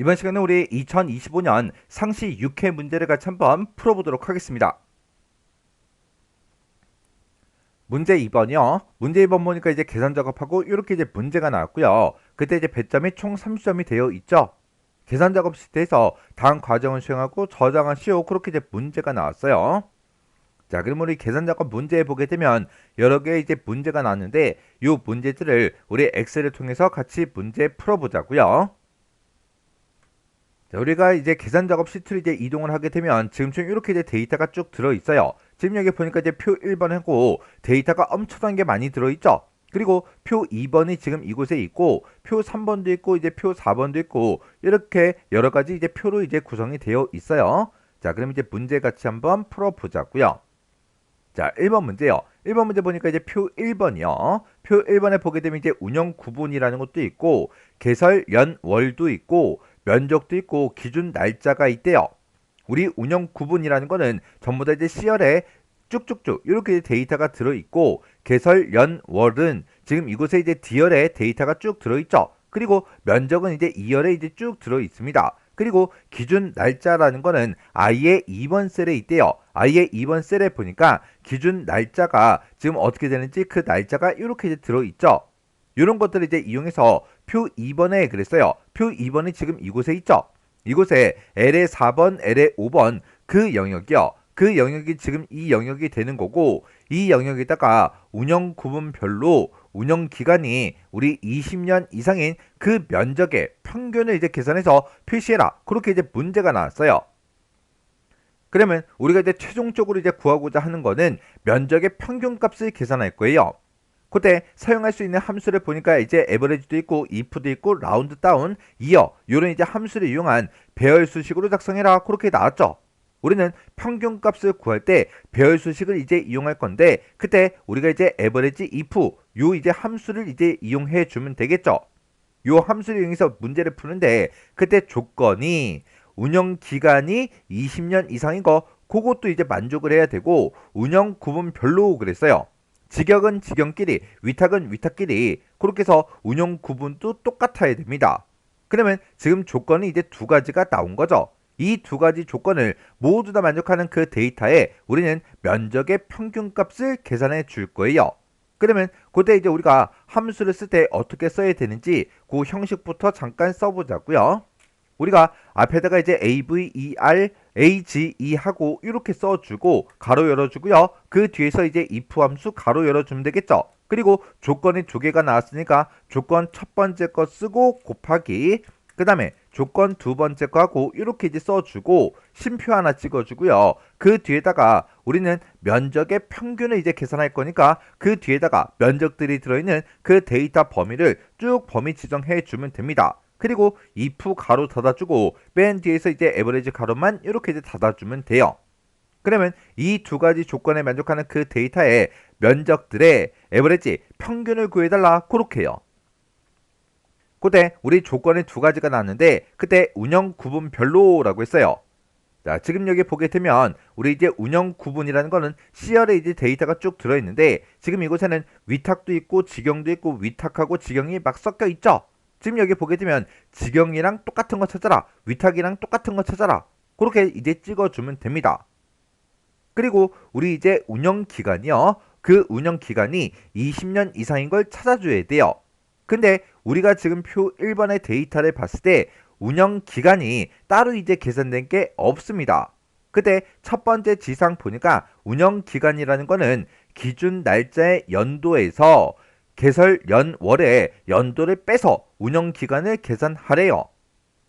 이번 시간은 우리 2025년 상시 6회 문제를 같이 한번 풀어보도록 하겠습니다. 문제 2번이요. 문제 2번 보니까 이제 계산 작업하고 이렇게 이제 문제가 나왔고요. 그때 이제 배점이 총 30점이 되어 있죠. 계산 작업 시트에서 다음 과정을 수행하고 저장한 시오 그렇게 이제 문제가 나왔어요. 자, 그럼 우리 계산 작업 문제에 보게 되면 여러 개의 이제 문제가 나왔는데 이 문제들을 우리 엑셀을 통해서 같이 문제 풀어보자고요. 자, 우리가 이제 계산 작업 시트를 이제 이동을 하게 되면 지금처럼 이렇게 이제 데이터가 쭉 들어 있어요. 지금 여기 보니까 이제 표 1번 하고 데이터가 엄청난 게 많이 들어 있죠. 그리고 표 2번이 지금 이곳에 있고 표 3번도 있고 이제 표 4번도 있고 이렇게 여러 가지 이제 표로 이제 구성이 되어 있어요. 자, 그럼 이제 문제 같이 한번 풀어 보자고요. 자, 1번 문제요. 1번 문제 보니까 이제 표 1번이요. 표 1번에 보게 되면 이제 운영 구분이라는 것도 있고 개설 연 월도 있고 면적도 있고 기준 날짜가 있대요. 우리 운영 구분이라는 거는 전부 다 이제 C열에 쭉쭉쭉 이렇게 데이터가 들어있고 개설 연 월은 지금 이곳에 이제 D열에 데이터가 쭉 들어있죠. 그리고 면적은 이제 2열에 이제 쭉 들어있습니다. 그리고 기준 날짜라는 거는 I의 2번 셀에 있대요. I의 2번 셀에 보니까 기준 날짜가 지금 어떻게 되는지 그 날짜가 이렇게 이제 들어있죠. 이런 것들을 이제 이용해서 표 2번에 그랬어요. 표 2번이 지금 이곳에 있죠. 이곳에 L의 4번, L의 5번 그 영역이요. 그 영역이 지금 이 영역이 되는 거고 이 영역에다가 운영 구분별로 운영 기간이 우리 20년 이상인 그 면적의 평균을 이제 계산해서 표시해라. 그렇게 이제 문제가 나왔어요. 그러면 우리가 이제 최종적으로 이제 구하고자 하는 거는 면적의 평균값을 계산할 거예요. 그때 사용할 수 있는 함수를 보니까 이제 에버리지도 있고 if도 있고 라운드 다운, 이어 이런 이제 함수를 이용한 배열 수식으로 작성해라. 그렇게 나왔죠. 우리는 평균값을 구할 때 배열 수식을 이제 이용할 건데 그때 우리가 이제 에버리지 if 요 이제 함수를 이제 이용해 주면 되겠죠. 요 함수를 이용해서 문제를 푸는데 그때 조건이 운영 기간이 20년 이상인 거 그것도 이제 만족을 해야 되고 운영 구분별로 그랬어요. 직역은 직역끼리, 위탁은 위탁끼리 그렇게 해서 운영 구분도 똑같아야 됩니다. 그러면 지금 조건이 이제 두 가지가 나온 거죠. 이 두 가지 조건을 모두 다 만족하는 그 데이터에 우리는 면적의 평균값을 계산해 줄 거예요. 그러면 그때 이제 우리가 함수를 쓸 때 어떻게 써야 되는지 그 형식부터 잠깐 써보자고요. 우리가 앞에다가 이제 AVER, AGE 하고 이렇게 써주고 가로 열어주고요. 그 뒤에서 이제 if 함수 가로 열어주면 되겠죠. 그리고 조건이 두 개가 나왔으니까 조건 첫 번째 거 쓰고 곱하기 그 다음에 조건 두 번째 거 하고 이렇게 이제 써주고 심표 하나 찍어주고요. 그 뒤에다가 우리는 면적의 평균을 이제 계산할 거니까 그 뒤에다가 면적들이 들어있는 그 데이터 범위를 쭉 범위 지정해 주면 됩니다. 그리고 if 가로 닫아주고 맨 뒤에서 이제 에버리지 가로만 이렇게 이제 닫아주면 돼요. 그러면 이 두 가지 조건에 만족하는 그 데이터의 면적들의 에버리지 평균을 구해달라 그렇게 해요. 그때 우리 조건이 두 가지가 나왔는데 그때 운영 구분별로라고 했어요. 자, 지금 여기 보게 되면 우리 이제 운영 구분이라는 거는 C열에 이제 데이터가 쭉 들어있는데 지금 이곳에는 위탁도 있고 직영도 있고 위탁하고 직영이 막 섞여 있죠. 지금 여기 보게 되면 직영이랑 똑같은 거 찾아라. 위탁이랑 똑같은 거 찾아라. 그렇게 이제 찍어주면 됩니다. 그리고 우리 이제 운영 기간이요. 그 운영 기간이 20년 이상인 걸 찾아줘야 돼요. 근데 우리가 지금 표 1번의 데이터를 봤을 때 운영 기간이 따로 이제 계산된 게 없습니다. 그때 첫 번째 지상 보니까 운영 기간이라는 거는 기준 날짜의 연도에서 개설 연월에 연도를 빼서 운영 기간을 계산하래요.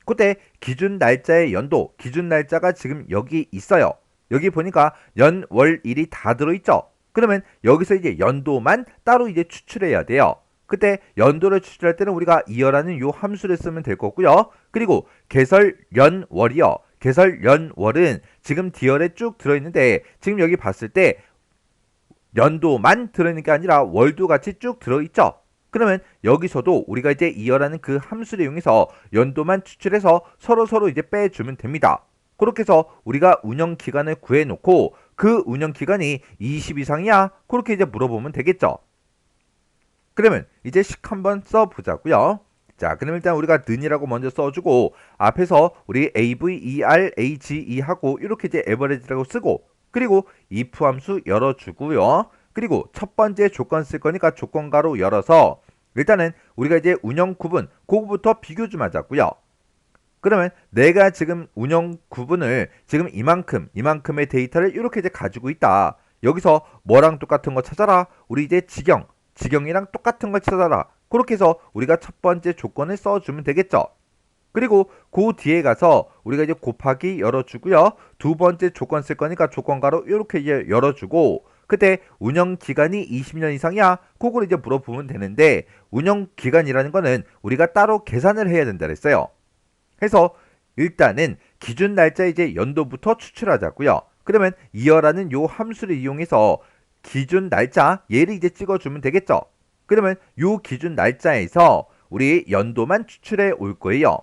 그때 기준 날짜의 연도, 기준 날짜가 지금 여기 있어요. 여기 보니까 연, 월, 일이 다 들어있죠. 그러면 여기서 이제 연도만 따로 이제 추출해야 돼요. 그때 연도를 추출할 때는 우리가 이어라는 요 함수를 쓰면 될 거고요. 그리고 개설 연, 월이요. 개설 연, 월은 지금 D열에 쭉 들어있는데 지금 여기 봤을 때 연도만 들어있는 게 아니라 월도 같이 쭉 들어있죠. 그러면 여기서도 우리가 이제 이어라는 그 함수를 이용해서 연도만 추출해서 서로 이제 빼주면 됩니다. 그렇게 해서 우리가 운영 기간을 구해놓고 그 운영 기간이 20 이상이야? 그렇게 이제 물어보면 되겠죠. 그러면 이제 식 한번 써보자고요. 자, 그럼 일단 우리가 는이라고 먼저 써주고 앞에서 우리 average 하고 이렇게 이제 average라고 쓰고 그리고 if 함수 열어주고요. 그리고 첫 번째 조건 쓸 거니까 조건가로 열어서 일단은 우리가 이제 운영 구분 그거부터 비교 좀 하자고요. 그러면 내가 지금 운영 구분을 지금 이만큼의 데이터를 이렇게 이제 가지고 있다. 여기서 뭐랑 똑같은 거 찾아라. 우리 이제 지경이랑 똑같은 걸 찾아라. 그렇게 해서 우리가 첫 번째 조건을 써주면 되겠죠. 그리고 그 뒤에 가서 우리가 이제 곱하기 열어주고요. 두 번째 조건 쓸 거니까 조건가로 이렇게 이제 열어주고 그때 운영 기간이 20년 이상이야? 그걸 이제 물어보면 되는데 운영 기간이라는 거는 우리가 따로 계산을 해야 된다 그랬어요. 해서 일단은 기준 날짜 이제 연도부터 추출하자고요. 그러면 이어라는 요 함수를 이용해서 기준 날짜 얘를 이제 찍어주면 되겠죠. 그러면 요 기준 날짜에서 우리 연도만 추출해 올 거예요.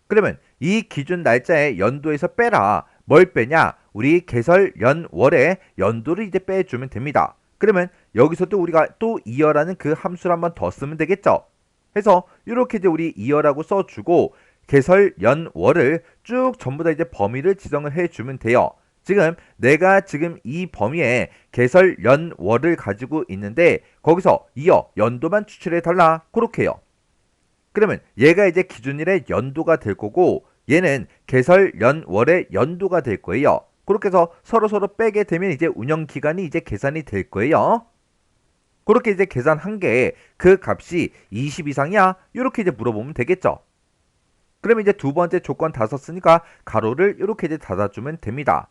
그러면 이 기준 날짜에 연도에서 빼라. 뭘 빼냐? 우리 개설 연월에 연도를 이제 빼주면 됩니다. 그러면 여기서도 우리가 또 이어라는 그 함수를 한번 더 쓰면 되겠죠. 해서 이렇게 이제 우리 이어라고 써주고 개설 연월을 쭉 전부 다 이제 범위를 지정을 해주면 돼요. 지금 내가 지금 이 범위에 개설 연월을 가지고 있는데 거기서 이어 연도만 추출해 달라 그렇게 해요. 그러면 얘가 이제 기준일의 연도가 될 거고 얘는 개설 연월의 연도가 될 거예요. 그렇게 해서 서로 빼게 되면 이제 운영 기간이 이제 계산이 될 거예요. 그렇게 이제 계산한 게 그 값이 20 이상이야? 이렇게 이제 물어보면 되겠죠. 그러면 이제 두 번째 조건 다 썼으니까 가로를 이렇게 이제 닫아주면 됩니다.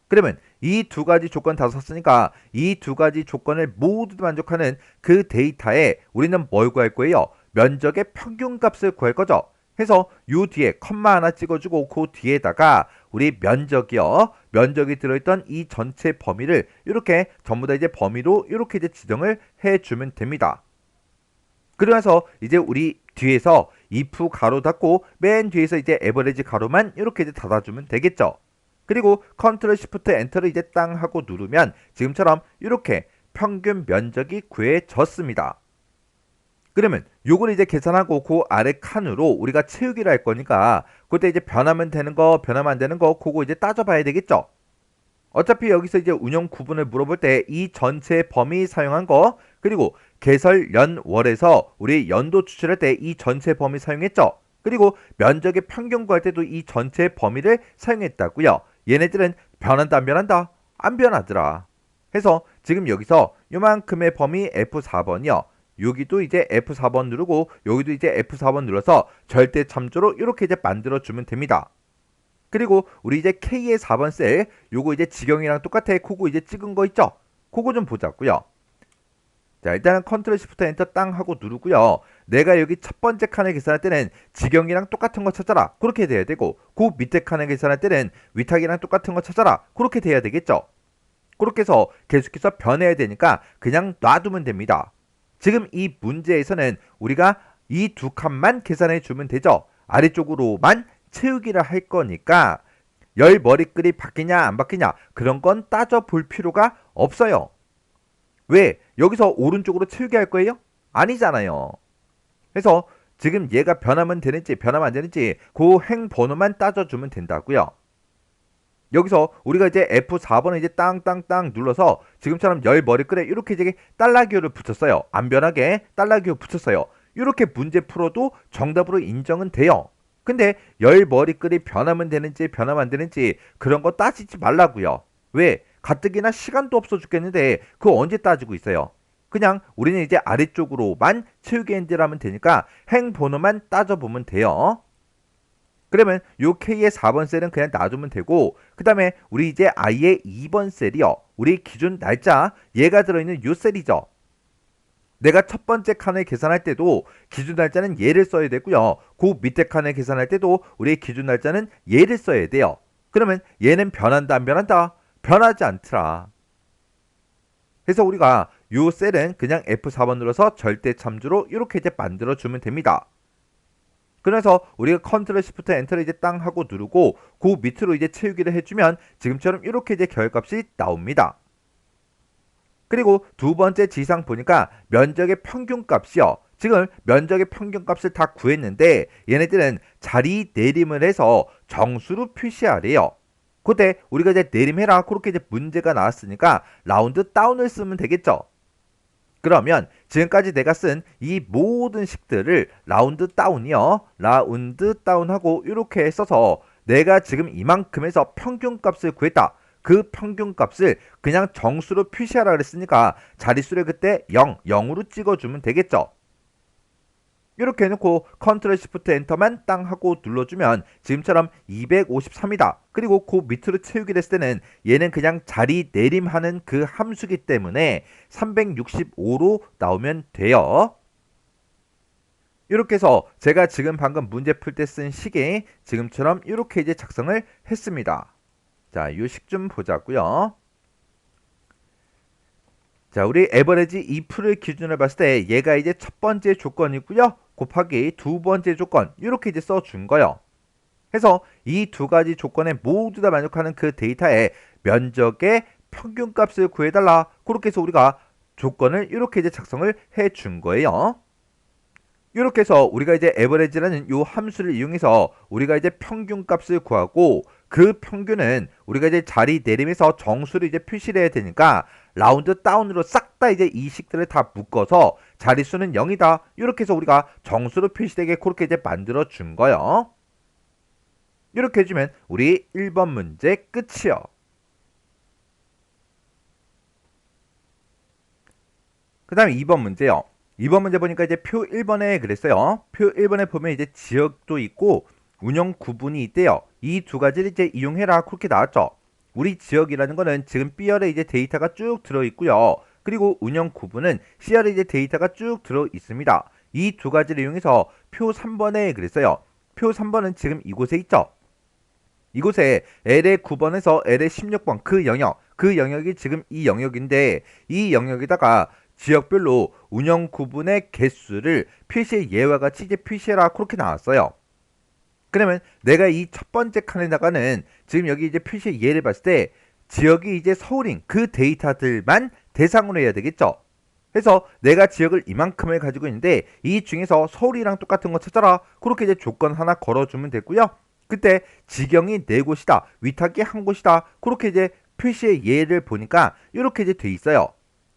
그러면 이 두 가지 조건 다 썼으니까 이 두 가지 조건을 모두 만족하는 그 데이터에 우리는 뭘 구할 거예요? 면적의 평균값을 구할 거죠. 해서 요 뒤에 컴마 하나 찍어주고 그 뒤에다가 우리 면적이 들어있던 이 전체 범위를 이렇게 전부 다 이제 범위로 이렇게 이제 지정을 해주면 됩니다. 그러면서 이제 우리 뒤에서 if 가로 닫고 맨 뒤에서 이제 average 가로만 이렇게 이제 닫아주면 되겠죠. 그리고 컨트롤 시프트 엔터를 이제 땅 하고 누르면 지금처럼 이렇게 평균 면적이 구해졌습니다. 그러면 요걸 이제 계산하고 그 아래 칸으로 우리가 채우기를 할 거니까 그때 이제 변하면 되는 거 변하면 안 되는 거 그거 이제 따져봐야 되겠죠. 어차피 여기서 이제 운영 구분을 물어볼 때 이 전체 범위 사용한 거 그리고 개설 연월에서 우리 연도 추출할 때 이 전체 범위 사용했죠. 그리고 면적의 평균 구할 때도 이 전체 범위를 사용했다고요. 얘네들은 변한다 안 변한다? 안 변하더라. 해서 지금 여기서 요만큼의 범위 F4번이요. 여기도 이제 F4번 누르고 여기도 이제 F4번 눌러서 절대 참조로 이렇게 이제 만들어주면 됩니다. 그리고 우리 이제 K의 4번 셀 요거 이제 지경이랑 똑같아. 그거 이제 찍은 거 있죠? 그거 좀 보자고요. 자, 일단은 컨트롤 시프트 엔터 땅 하고 누르고요. 내가 여기 첫 번째 칸을 계산할 때는 지경이랑 똑같은 거 찾아라. 그렇게 돼야 되고 그 밑에 칸을 계산할 때는 위탁이랑 똑같은 거 찾아라. 그렇게 돼야 되겠죠. 그렇게 해서 계속해서 변해야 되니까 그냥 놔두면 됩니다. 지금 이 문제에서는 우리가 이 두 칸만 계산해 주면 되죠. 아래쪽으로만 채우기를 할 거니까 열 머리글이 바뀌냐 안 바뀌냐 그런 건 따져볼 필요가 없어요. 왜? 여기서 오른쪽으로 채우게 할 거예요? 아니잖아요. 그래서 지금 얘가 변하면 되는지 변하면 안 되는지 그 행 번호만 따져주면 된다고요. 여기서 우리가 이제 F4번을 이제 땅땅땅 눌러서 지금처럼 열 머리글에 이렇게 이제 달러기호를 붙였어요. 안 변하게 달러기호 붙였어요. 이렇게 문제 풀어도 정답으로 인정은 돼요. 근데 열 머리글이 변하면 되는지 변하면 안 되는지 그런 거 따지지 말라고요. 왜? 가뜩이나 시간도 없어 죽겠는데 그거 언제 따지고 있어요. 그냥 우리는 이제 아래쪽으로만 채우기 엔드를 하면 되니까 행 번호만 따져보면 돼요. 그러면 요 K의 4번 셀은 그냥 놔두면 되고 그 다음에 우리 이제 I의 2번 셀이요. 우리 기준 날짜 얘가 들어있는 요 셀이죠. 내가 첫 번째 칸을 계산할 때도 기준 날짜는 얘를 써야 되고요. 그 밑에 칸을 계산할 때도 우리 기준 날짜는 얘를 써야 돼요. 그러면 얘는 변한다 안 변한다? 변하지 않더라. 그래서 우리가 요 셀은 그냥 F4번 눌러서 절대 참조로 이렇게 이제 만들어주면 됩니다. 그래서 우리가 컨트롤 시프트 엔터를 이제 땅 하고 누르고 그 밑으로 이제 채우기를 해주면 지금처럼 이렇게 이제 결값이 나옵니다. 그리고 두 번째 지상 보니까 면적의 평균값이요. 지금 면적의 평균값을 다 구했는데 얘네들은 자리 내림을 해서 정수로 표시하래요. 그때 우리가 이제 내림해라 그렇게 이제 문제가 나왔으니까 라운드 다운을 쓰면 되겠죠. 그러면 지금까지 내가 쓴 이 모든 식들을 라운드 다운이요. 라운드 다운하고 이렇게 써서 내가 지금 이만큼에서 평균값을 구했다. 그 평균값을 그냥 정수로 표시하라 그랬으니까 자릿수를 그때 0, 0으로 찍어주면 되겠죠. 이렇게 해놓고 컨트롤 시프트 엔터만 땅 하고 눌러주면 지금처럼 253이다. 그리고 그 밑으로 채우게 됐을 때는 얘는 그냥 자리 내림하는 그 함수기 때문에 365로 나오면 돼요. 이렇게 해서 제가 지금 방금 문제 풀 때 쓴 식에 지금처럼 이렇게 이제 작성을 했습니다. 자, 이 식 좀 보자고요. 자, 우리 에버리지 if를 기준으로 봤을 때 얘가 이제 첫 번째 조건이고요. 곱하기 두 번째 조건 이렇게 이제 써준 거예요. 해서 이 두 가지 조건에 모두 다 만족하는 그 데이터의 면적의 평균값을 구해달라. 그렇게 해서 우리가 조건을 이렇게 이제 작성을 해준 거예요. 이렇게 해서 우리가 이제 에버리지라는 요 함수를 이용해서 우리가 이제 평균값을 구하고 그 평균은 우리가 이제 자리 내림에서 정수를 이제 표시를 해야 되니까 라운드 다운으로 싹 다 이제 이 식들을 다 묶어서 자릿수는 0이다. 이렇게 해서 우리가 정수로 표시되게 그렇게 이제 만들어 준 거예요. 이렇게 해주면 우리 1번 문제 끝이요. 그 다음에 2번 문제요. 2번 문제 보니까 이제 표 1번에 그랬어요. 표 1번에 보면 이제 지역도 있고 운영 구분이 있대요. 이 두 가지를 이제 이용해라 그렇게 나왔죠. 우리 지역이라는 거는 지금 B열에 이제 데이터가 쭉 들어 있고요. 그리고 운영 구분은 C열에 이제 데이터가 쭉 들어 있습니다. 이 두 가지를 이용해서 표 3번에 그랬어요. 표 3번은 지금 이곳에 있죠. 이곳에 L의 9번에서 L의 16번 그 영역이 지금 이 영역인데 이 영역에다가 지역별로 운영 구분의 개수를 표시의 예와 같이 이제 표시해라 그렇게 나왔어요. 그러면 내가 이 첫 번째 칸에다가는 지금 여기 이제 표시의 예를 봤을 때 지역이 이제 서울인 그 데이터들만 대상으로 해야 되겠죠. 그래서 내가 지역을 이만큼을 가지고 있는데 이 중에서 서울이랑 똑같은 거 찾아라. 그렇게 이제 조건 하나 걸어주면 되고요. 그때 지경이 네 곳이다. 위탁이 한 곳이다. 그렇게 이제 표시의 예를 보니까 이렇게 이제 돼 있어요.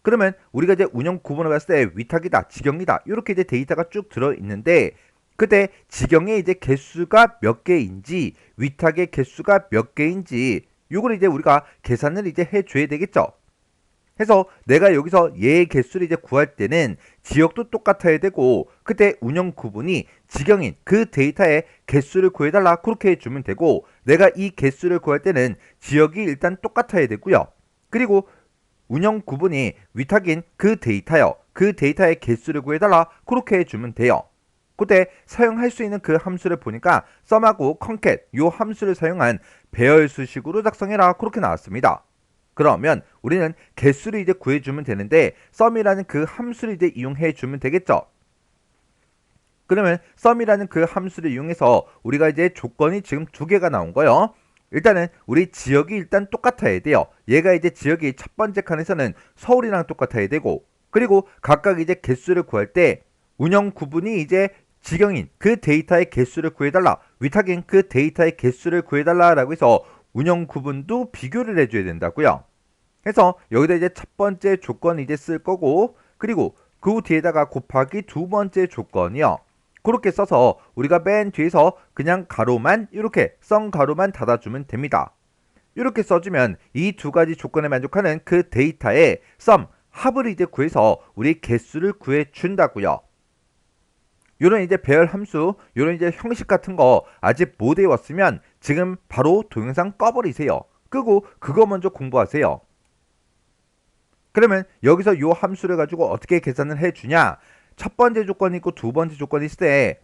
그러면 우리가 이제 운영 구분을 봤을 때 위탁이다, 지경이다. 이렇게 이제 데이터가 쭉 들어 있는데 그때 지경의 이제 개수가 몇 개인지 위탁의 개수가 몇 개인지 요걸 이제 우리가 계산을 이제 해줘야 되겠죠. 해서 내가 여기서 얘의 개수를 이제 구할 때는 지역도 똑같아야 되고 그때 운영 구분이 지경인 그 데이터의 개수를 구해달라 그렇게 해주면 되고 내가 이 개수를 구할 때는 지역이 일단 똑같아야 되고요. 그리고 운영 구분이 위탁인 그 데이터요. 그 데이터의 개수를 구해달라 그렇게 해주면 돼요. 그때 사용할 수 있는 그 함수를 보니까 썸하고 concat 요 함수를 사용한 배열수식으로 작성해라 그렇게 나왔습니다. 그러면 우리는 개수를 이제 구해주면 되는데 썸이라는 그 함수를 이제 이용해주면 되겠죠. 그러면 썸이라는 그 함수를 이용해서 우리가 이제 조건이 지금 두 개가 나온 거예요. 일단은 우리 지역이 일단 똑같아야 돼요. 얘가 이제 지역이 첫 번째 칸에서는 서울이랑 똑같아야 되고 그리고 각각 이제 개수를 구할 때 운영 구분이 이제 지경인 그 데이터의 개수를 구해달라 위탁인 그 데이터의 개수를 구해달라 라고 해서 운영 구분도 비교를 해줘야 된다고요. 그래서 여기다 이제 첫 번째 조건 이제 쓸 거고 그리고 그 뒤에다가 곱하기 두 번째 조건이요. 그렇게 써서 우리가 맨 뒤에서 그냥 가로만 이렇게 성 가로만 닫아주면 됩니다. 이렇게 써주면 이 두 가지 조건에 만족하는 그 데이터의 썸 합을 이제 구해서 우리 개수를 구해 준다고요. 요런 이제 배열 함수, 요런 이제 형식 같은 거 아직 못 외웠으면 지금 바로 동영상 꺼버리세요. 끄고 그거 먼저 공부하세요. 그러면 여기서 요 함수를 가지고 어떻게 계산을 해주냐? 첫 번째 조건이 있고 두 번째 조건이 있을 때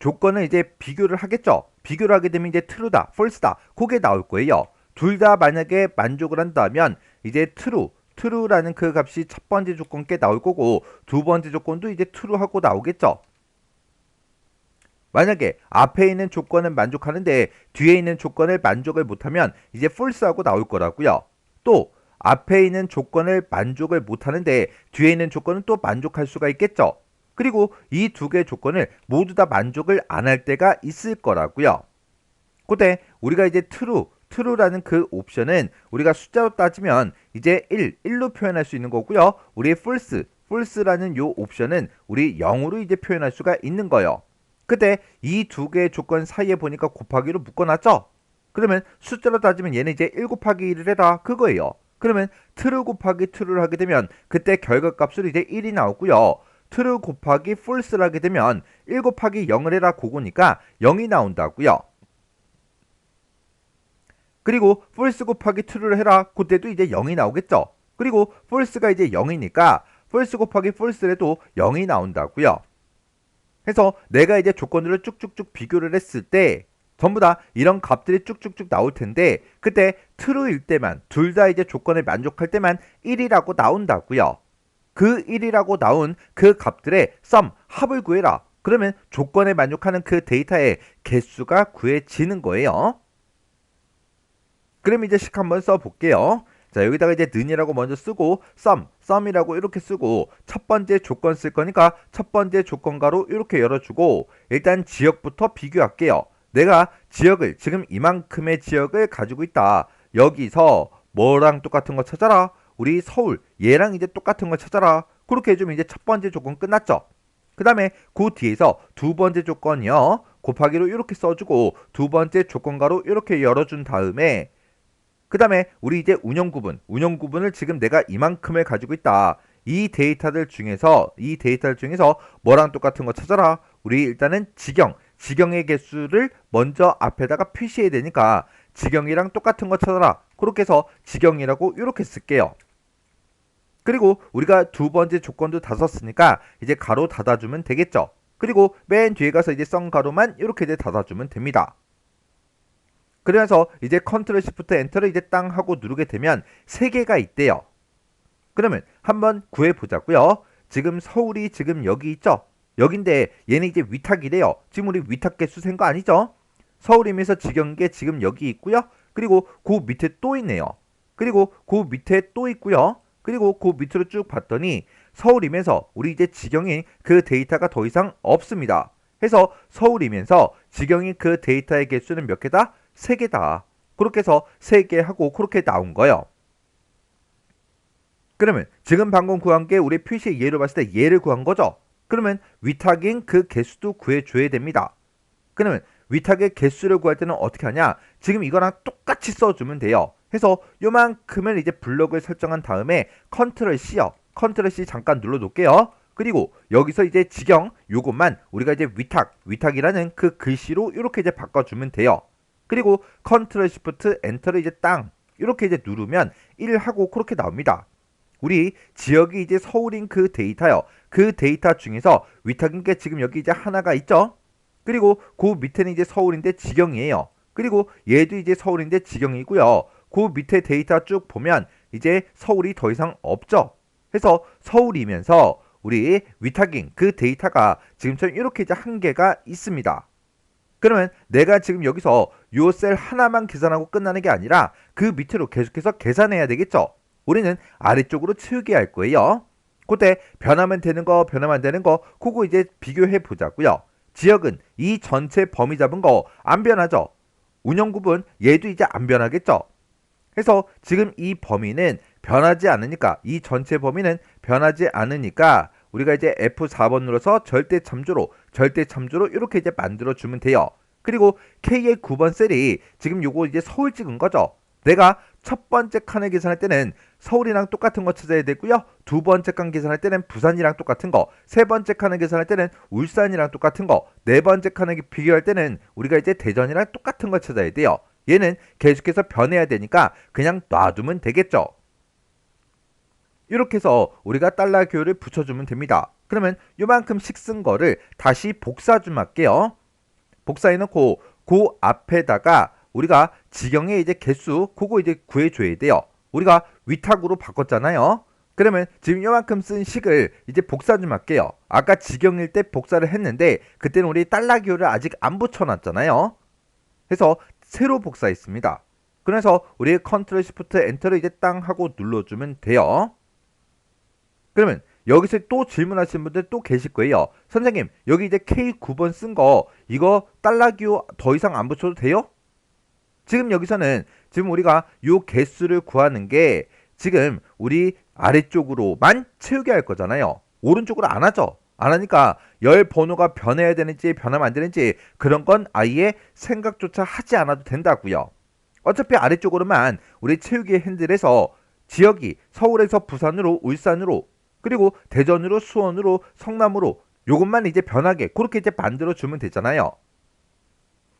조건을 이제 비교를 하겠죠. 비교를 하게 되면 이제 true다, false다, 그게 나올 거예요. 둘 다 만약에 만족을 한다면 이제 true라는 그 값이 첫 번째 조건께 나올 거고 두 번째 조건도 이제 true하고 나오겠죠. 만약에 앞에 있는 조건은 만족하는데 뒤에 있는 조건을 만족을 못하면 이제 false하고 나올 거라고요. 또 앞에 있는 조건을 만족을 못하는데 뒤에 있는 조건은 또 만족할 수가 있겠죠. 그리고 이 두 개의 조건을 모두 다 만족을 안 할 때가 있을 거라고요. 그때 우리가 이제 true라는 그 옵션은 우리가 숫자로 따지면 이제 1로 표현할 수 있는 거고요. 우리의 false라는 요 옵션은 우리 0으로 이제 표현할 수가 있는 거예요. 그때 이 두 개의 조건 사이에 보니까 곱하기로 묶어놨죠? 그러면 숫자로 따지면 얘는 이제 1 곱하기 1을 해라 그거예요. 그러면 true 곱하기 true를 하게 되면 그때 결과값으로 이제 1이 나오고요. true 곱하기 false를 하게 되면 1 곱하기 0을 해라 그거니까 0이 나온다고요. 그리고 false 곱하기 true를 해라 그때도 이제 0이 나오겠죠. 그리고 false가 이제 0이니까 false 곱하기 false를 해도 0이 나온다고요. 그래서 내가 이제 조건들을 쭉쭉쭉 비교를 했을 때 전부 다 이런 값들이 쭉쭉쭉 나올 텐데 그때 true일 때만 둘 다 이제 조건에 만족할 때만 1이라고 나온다고요. 그 1이라고 나온 그 값들의 sum, 합을 구해라. 그러면 조건에 만족하는 그 데이터의 개수가 구해지는 거예요. 그럼 이제 식 한번 써볼게요. 자, 여기다가 이제 는이라고 먼저 쓰고 sum이라고 이렇게 쓰고 첫 번째 조건 쓸 거니까 첫 번째 조건가로 이렇게 열어주고 일단 지역부터 비교할게요. 내가 지역을 지금 이만큼의 지역을 가지고 있다. 여기서 뭐랑 똑같은 거 찾아라. 우리 서울 얘랑 이제 똑같은 거 찾아라. 그렇게 해주면 이제 첫 번째 조건 끝났죠. 그 다음에 그 뒤에서 두 번째 조건이요. 곱하기로 이렇게 써주고 두 번째 조건가로 이렇게 열어준 다음에 그 다음에 우리 이제 운영 구분을 지금 내가 이만큼을 가지고 있다. 이 데이터들 중에서 뭐랑 똑같은 거 찾아라. 우리 일단은 지경의 개수를 먼저 앞에다가 표시해야 되니까 지경이랑 똑같은 거 찾아라. 그렇게 해서 지경이라고 이렇게 쓸게요. 그리고 우리가 두 번째 조건도 다 썼으니까 이제 가로 닫아주면 되겠죠. 그리고 맨 뒤에 가서 이제 썬 가로만 이렇게 이제 닫아주면 됩니다. 그래서 이제 컨트롤 시프트 엔터를 이제 땅 하고 누르게 되면 3개가 있대요. 그러면 한번 구해 보자고요. 지금 서울이 지금 여기 있죠? 여긴데 얘는 이제 위탁이래요. 지금 우리 위탁 개수 센 거 아니죠? 서울이면서 지경계 지금 여기 있고요. 그리고 그 밑에 또 있네요. 그리고 그 밑에 또 있고요. 그리고 그 밑으로 쭉 봤더니 서울이면서 우리 이제 지경인 그 데이터가 더 이상 없습니다. 해서 서울이면서 지경인 그 데이터의 개수는 몇 개다? 3개다. 그렇게 해서 3개 하고 그렇게 나온 거예요. 그러면 지금 방금 구한 게 우리 표시의 예로 봤을 때 얘를 구한 거죠. 그러면 위탁인 그 개수도 구해줘야 됩니다. 그러면 위탁의 개수를 구할 때는 어떻게 하냐? 지금 이거랑 똑같이 써주면 돼요. 해서 요만큼을 이제 블럭을 설정한 다음에 컨트롤 C요. 컨트롤 C 잠깐 눌러놓을게요. 그리고 여기서 이제 지경 요것만 우리가 이제 위탁이라는 그 글씨로 이렇게 이제 바꿔주면 돼요. 그리고 컨트롤 시프트 엔터를 이제 땅 이렇게 이제 누르면 1하고 그렇게 나옵니다. 우리 지역이 이제 서울인 그 데이터요. 그 데이터 중에서 위탁인 게 지금 여기 이제 하나가 있죠. 그리고 그 밑에는 이제 서울인데 지경이에요. 그리고 얘도 이제 서울인데 지경이고요. 그 밑에 데이터 쭉 보면 이제 서울이 더 이상 없죠. 그래서 서울이면서 우리 위탁인 그 데이터가 지금처럼 이렇게 이제 한 개가 있습니다. 그러면 내가 지금 여기서 요 셀 하나만 계산하고 끝나는 게 아니라 그 밑으로 계속해서 계산해야 되겠죠. 우리는 아래쪽으로 치우게 할 거예요. 그때 변하면 되는 거 변하면 안 되는 거 그거 이제 비교해 보자고요. 지역은 이 전체 범위 잡은 거 안 변하죠. 운영 구분 얘도 이제 안 변하겠죠. 그래서 지금 이 범위는 변하지 않으니까 이 전체 범위는 변하지 않으니까 우리가 이제 F4번 눌러서 절대 참조로 이렇게 이제 만들어 주면 돼요. 그리고 K의 9번 셀이 지금 요거 이제 서울 찍은 거죠. 내가 첫 번째 칸을 계산할 때는 서울이랑 똑같은 거 찾아야 되고요. 두 번째 칸 계산할 때는 부산이랑 똑같은 거, 세 번째 칸을 계산할 때는 울산이랑 똑같은 거, 네 번째 칸을 비교할 때는 우리가 이제 대전이랑 똑같은 거 찾아야 돼요. 얘는 계속해서 변해야 되니까 그냥 놔두면 되겠죠. 이렇게 해서 우리가 달러 교율을 붙여주면 됩니다. 그러면 요만큼씩 쓴 거를 다시 복사 좀 할게요. 복사해놓고 그 앞에다가 우리가 지경의 이제 개수 그거 이제 구해줘야 돼요. 우리가 위탁으로 바꿨잖아요. 그러면 지금 요만큼 쓴 식을 이제 복사 좀 할게요. 아까 지경일 때 복사를 했는데 그때는 우리 달러 교율을 아직 안 붙여놨잖아요. 그래서 새로 복사했습니다. 그래서 우리 컨트롤 시프트 엔터를 이제 땅 하고 눌러주면 돼요. 그러면 여기서 또 질문하시는 분들 또 계실 거예요. 선생님, 여기 이제 K9번 쓴 거 이거 달러기호 더 이상 안 붙여도 돼요? 지금 여기서는 지금 우리가 요 개수를 구하는 게 지금 우리 아래쪽으로만 채우게 할 거잖아요. 오른쪽으로 안 하죠. 안 하니까 열 번호가 변해야 되는지 변하면 안 되는지 그런 건 아예 생각조차 하지 않아도 된다고요. 어차피 아래쪽으로만 우리 채우기 핸들에서 지역이 서울에서 부산으로 울산으로 그리고 대전으로 수원으로 성남으로 요것만 이제 변하게 그렇게 이제 만들어 주면 되잖아요.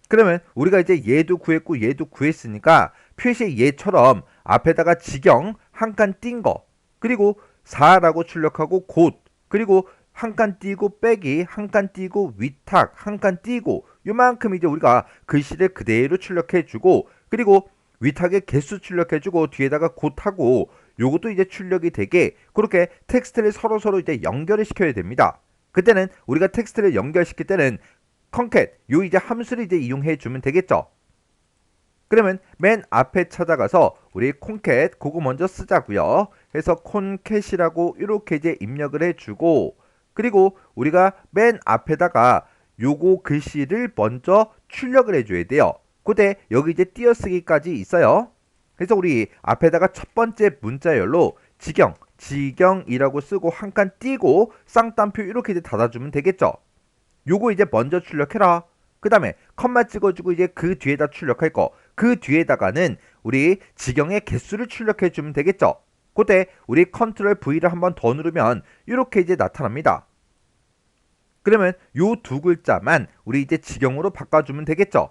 그러면 우리가 이제 얘도 구했고 얘도 구했으니까 표시 얘처럼 앞에다가 지경 한 칸 띈 거 그리고 4라고 출력하고 곧 그리고 한 칸 띄고 빼기 한 칸 띄고 위탁 한 칸 띄고 요만큼 이제 우리가 글씨를 그대로 출력해주고 그리고 위탁의 개수 출력해주고 뒤에다가 곧하고 요것도 이제 출력이 되게 그렇게 텍스트를 서로 이제 연결을 시켜야 됩니다. 그때는 우리가 텍스트를 연결시킬 때는 concat 요 이제 함수를 이제 이용해 주면 되겠죠. 그러면 맨 앞에 찾아가서 우리 concat 그거 먼저 쓰자고요. 그래서 concat이라고 이렇게 이제 입력을 해주고 그리고 우리가 맨 앞에다가 요거 글씨를 먼저 출력을 해줘야 돼요. 그때 여기 이제 띄어쓰기까지 있어요. 그래서 우리 앞에다가 첫 번째 문자열로 지경이라고 쓰고 한 칸 띄고 쌍따옴표 이렇게 이제 닫아주면 되겠죠. 요거 이제 먼저 출력해라. 그 다음에 컴마 찍어주고 이제 그 뒤에다 출력할 거. 그 뒤에다가는 우리 지경의 개수를 출력해 주면 되겠죠. 그때 우리 컨트롤 V를 한번 더 누르면 이렇게 이제 나타납니다. 그러면 요 두 글자만 우리 이제 지경으로 바꿔주면 되겠죠.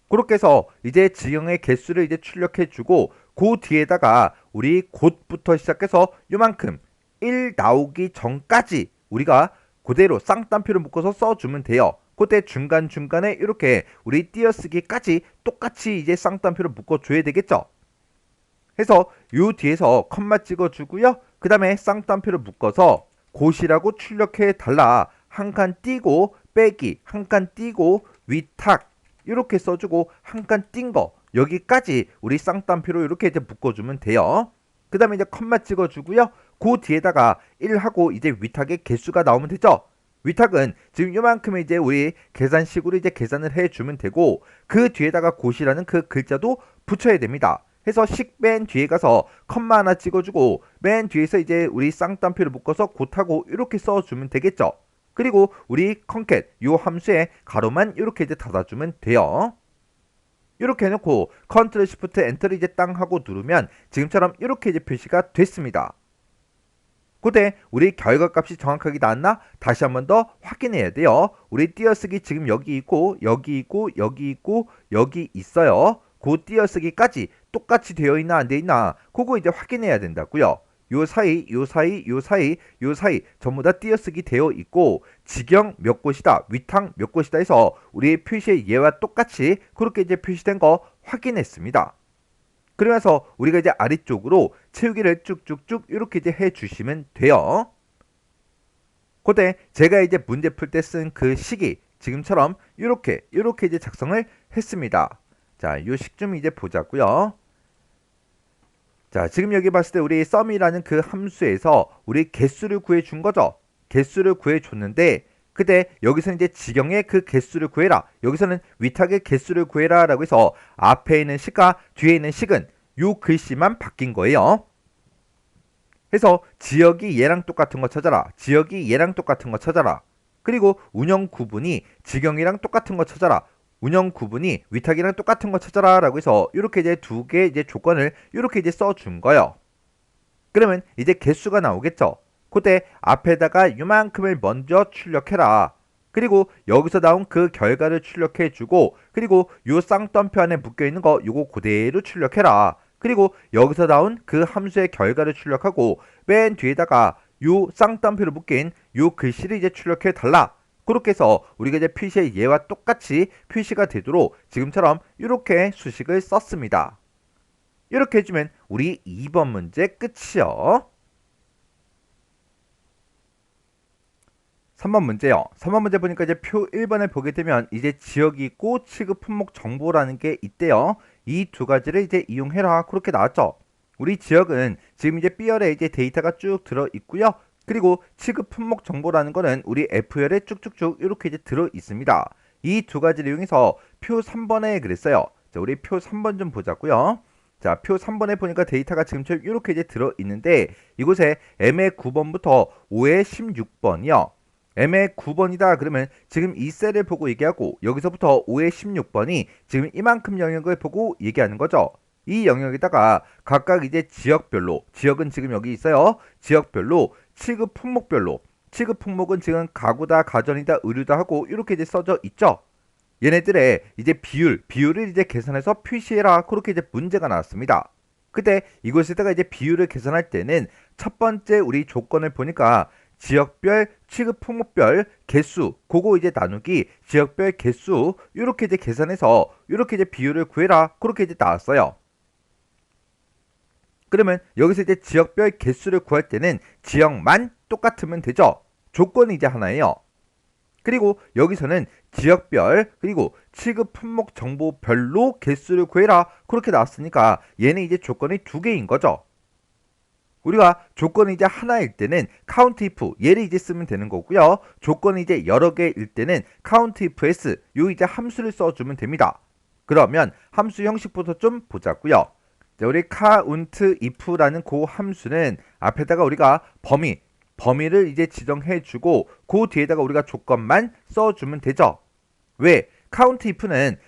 그렇게 해서 이제 지경의 개수를 이제 출력해 주고 그 뒤에다가 우리 곧부터 시작해서 요만큼 1 나오기 전까지 우리가 그대로 쌍따옴표를 묶어서 써주면 돼요. 그때 중간중간에 이렇게 우리 띄어쓰기까지 똑같이 이제 쌍따옴표를 묶어줘야 되겠죠. 해서 요 뒤에서 컴마 찍어주고요. 그 다음에 쌍따옴표를 묶어서 곧이라고 출력해 달라. 한 칸 띄고 빼기 한 칸 띄고 위탁 이렇게 써주고 한 칸 띈 거 여기까지 우리 쌍따옴표로 이렇게 이제 묶어주면 돼요. 그 다음에 이제 컴마 찍어주고요. 그 뒤에다가 1하고 이제 위탁의 개수가 나오면 되죠. 위탁은 지금 요만큼 이제 우리 계산식으로 이제 계산을 해주면 되고 그 뒤에다가 곧이라는 그 글자도 붙여야 됩니다. 해서 식 맨 뒤에 가서 컴마 하나 찍어주고 맨 뒤에서 이제 우리 쌍따옴표를 묶어서 곧하고 이렇게 써주면 되겠죠. 그리고 우리 concat 요 함수에 가로만 이렇게 이제 닫아주면 돼요. 이렇게 해놓고 컨트롤 시프트 엔터를 이제 땅 하고 누르면 지금처럼 이렇게 이제 표시가 됐습니다. 그때 우리 결과값이 정확하게 나왔나? 다시 한 번 더 확인해야 돼요. 우리 띄어쓰기 지금 여기 있고 여기 있고 여기 있고 여기 있어요. 그 띄어쓰기까지 똑같이 되어 있나 안 되어 있나 그거 이제 확인해야 된다고요. 요 사이 전부 다 띄어쓰기 되어 있고 지경 몇 곳이다 위탁 몇 곳이다 해서 우리 표시의 예와 똑같이 그렇게 이제 표시된 거 확인했습니다. 그러면서 우리가 이제 아래쪽으로 채우기를 쭉쭉쭉 이렇게 이제 해주시면 돼요. 그때 제가 이제 문제 풀 때 쓴 그 식이 지금처럼 이렇게 이제 작성을 했습니다. 자, 요 식 좀 이제 보자고요. 자, 지금 여기 봤을 때 우리 sum이라는 그 함수에서 우리 개수를 구해준 거죠. 개수를 구해줬는데 그때 여기서 이제 지경의 그 개수를 구해라. 여기서는 위탁의 개수를 구해라 라고 해서 앞에 있는 식과 뒤에 있는 식은 요 글씨만 바뀐 거예요. 그래서 지역이 얘랑 똑같은 거 찾아라. 지역이 얘랑 똑같은 거 찾아라. 그리고 운영 구분이 지경이랑 똑같은 거 찾아라. 운영 구분이 위탁이랑 똑같은 거 찾아라 라고 해서 이렇게 이제 두 개 이제 조건을 이렇게 이제 써준 거예요. 그러면 이제 개수가 나오겠죠. 그때 앞에다가 요만큼을 먼저 출력해라. 그리고 여기서 나온 그 결과를 출력해주고 그리고 요 쌍따옴표 안에 묶여있는 거 요거 그대로 출력해라. 그리고 여기서 나온 그 함수의 결과를 출력하고 맨 뒤에다가 요 쌍따옴표로 묶인 요 글씨를 이제 출력해 달라. 그렇게 해서 우리가 이제 표시의 예와 똑같이 표시가 되도록 지금처럼 이렇게 수식을 썼습니다. 이렇게 해주면 우리 2번 문제 끝이요. 3번 문제요. 3번 문제 보니까 이제 표 1번을 보게 되면 이제 지역이 있고 취급 품목 정보라는 게 있대요. 이 두 가지를 이제 이용해라. 그렇게 나왔죠. 우리 지역은 지금 이제 B열에 이제 데이터가 쭉 들어 있고요. 그리고 취급 품목 정보라는 거는 우리 F열에 쭉쭉쭉 이렇게 이제 들어 있습니다. 이 두 가지를 이용해서 표 3번에 그랬어요. 자, 우리 표 3번 좀 보자고요. 자, 표 3번에 보니까 데이터가 지금처럼 이렇게 이제 들어 있는데 이곳에 M의 9번부터 O의 16번이요. M의 9번이다 그러면 지금 이 셀을 보고 얘기하고 여기서부터 O의 16번이 지금 이만큼 영역을 보고 얘기하는 거죠. 이 영역에다가 각각 이제 지역별로, 지역은 지금 여기 있어요. 지역별로, 취급 품목별로, 취급 품목은 지금 가구다, 가전이다, 의류다 하고 이렇게 이제 써져 있죠. 얘네들의 이제 비율을 이제 계산해서 표시해라. 그렇게 이제 문제가 나왔습니다. 그때 이곳에다가 이제 비율을 계산할 때는 첫 번째 우리 조건을 보니까 지역별, 취급 품목별 개수, 그거 이제 나누기 지역별 개수 이렇게 이제 계산해서 이렇게 이제 비율을 구해라. 그렇게 이제 나왔어요. 그러면 여기서 이제 지역별 개수를 구할 때는 지역만 똑같으면 되죠. 조건이 이제 하나예요. 그리고 여기서는 지역별 그리고 취급 품목 정보별로 개수를 구해라. 그렇게 나왔으니까 얘는 이제 조건이 두 개인 거죠. 우리가 조건이 이제 하나일 때는 count if 얘를 이제 쓰면 되는 거고요. 조건이 이제 여러 개일 때는 count if s 요 이제 함수를 써주면 됩니다. 그러면 함수 형식부터 좀 보자고요. 자, 우리 count if라는 그 함수는 앞에다가 우리가 범위를 이제 지정해주고 그 뒤에다가 우리가 조건만 써주면 되죠. 왜? count if는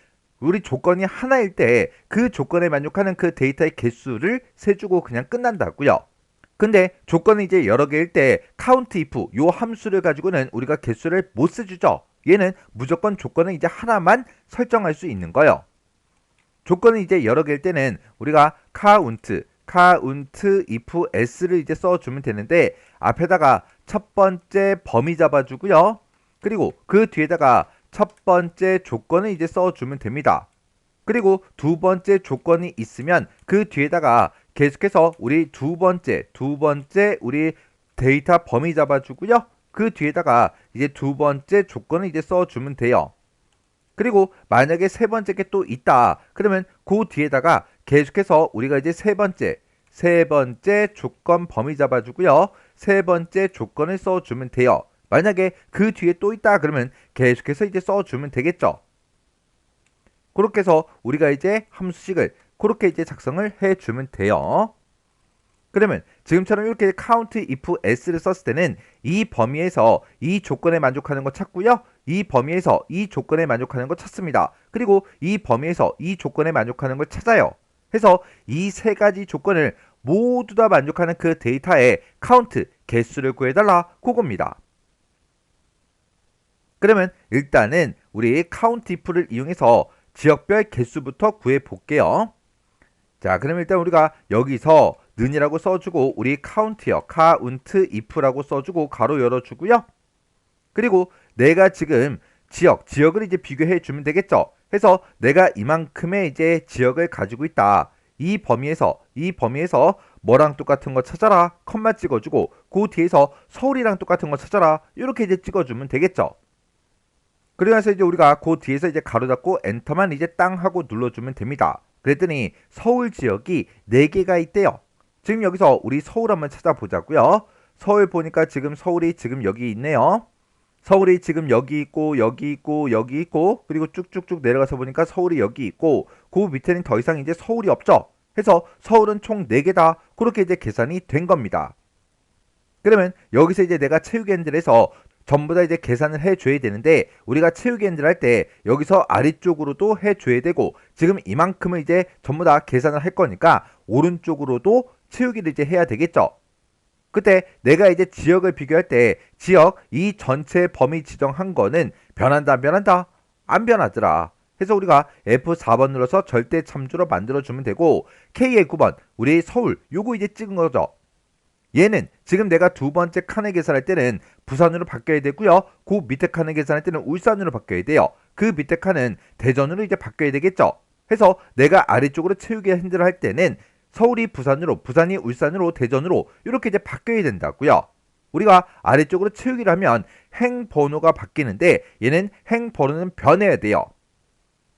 우리 조건이 하나일 때 그 조건에 만족하는 그 데이터의 개수를 세주고 그냥 끝난다고요. 근데 조건이 이제 여러 개일 때 count if 요 함수를 가지고는 우리가 개수를 못 써주죠. 얘는 무조건 조건을 이제 하나만 설정할 수 있는 거예요. 조건이 이제 여러 개일 때는 우리가 count if s를 이제 써주면 되는데 앞에다가 첫 번째 범위 잡아주고요. 그리고 그 뒤에다가 첫 번째 조건을 이제 써주면 됩니다. 그리고 두 번째 조건이 있으면 그 뒤에다가 계속해서 우리 두 번째 우리 데이터 범위 잡아주고요. 그 뒤에다가 이제 두 번째 조건을 이제 써주면 돼요. 그리고 만약에 세 번째 게 또 있다. 그러면 그 뒤에다가 계속해서 우리가 이제 세 번째 조건 범위 잡아주고요. 세 번째 조건을 써주면 돼요. 만약에 그 뒤에 또 있다. 그러면 계속해서 이제 써주면 되겠죠. 그렇게 해서 우리가 이제 함수식을 그렇게 이제 작성을 해주면 돼요. 그러면 지금처럼 이렇게 count if s를 썼을 때는 이 범위에서 이 조건에 만족하는 거 찾고요. 이 범위에서 이 조건에 만족하는 거 찾습니다. 그리고 이 범위에서 이 조건에 만족하는 걸 찾아요. 해서 이 세 가지 조건을 모두 다 만족하는 그 데이터의 count, 개수를 구해달라. 그겁니다. 그러면 일단은 우리 count if를 이용해서 지역별 개수부터 구해볼게요. 자, 그럼 일단 우리가 여기서 는이라고 써주고 우리 count요. count if라고 써주고 가로 열어주고요. 그리고 내가 지금 지역을 이제 비교해 주면 되겠죠. 해서 내가 이만큼의 이제 지역을 가지고 있다. 이 범위에서 뭐랑 똑같은 거 찾아라. 컴마 찍어주고 그 뒤에서 서울이랑 똑같은 거 찾아라. 이렇게 이제 찍어주면 되겠죠. 그러면서 이제 우리가 그 뒤에서 이제 가로 잡고 엔터만 이제 땅 하고 눌러주면 됩니다. 그랬더니 서울 지역이 4개가 있대요. 지금 여기서 우리 서울 한번 찾아보자고요. 서울 보니까 지금 서울이 지금 여기 있네요. 서울이 지금 여기 있고 여기 있고 여기 있고 그리고 쭉쭉쭉 내려가서 보니까 서울이 여기 있고 그 밑에는 더 이상 이제 서울이 없죠. 해서 서울은 총 4개다. 그렇게 이제 계산이 된 겁니다. 그러면 여기서 이제 내가 체육엔들에서 전부 다 이제 계산을 해줘야 되는데 우리가 체육엔들 할 때 여기서 아래쪽으로도 해줘야 되고 지금 이만큼을 이제 전부 다 계산을 할 거니까 오른쪽으로도 채우기를 이제 해야 되겠죠. 그때 내가 이제 지역을 비교할 때 지역 이 전체 범위 지정한 거는 변한다 안 변한다? 안 변하더라. 그래서 우리가 F4번 눌러서 절대 참조로 만들어주면 되고 K의 9번 우리 서울 요거 이제 찍은 거죠. 얘는 지금 내가 두 번째 칸을 계산할 때는 부산으로 바뀌어야 되고요. 그 밑에 칸을 계산할 때는 울산으로 바뀌어야 돼요. 그 밑에 칸은 대전으로 이제 바뀌어야 되겠죠. 해서 내가 아래쪽으로 채우기 핸들을 할 때는 서울이 부산으로, 부산이 울산으로, 대전으로 이렇게 이제 바뀌어야 된다고요. 우리가 아래쪽으로 채우기를 하면 행 번호가 바뀌는데 얘는 행 번호는 변해야 돼요.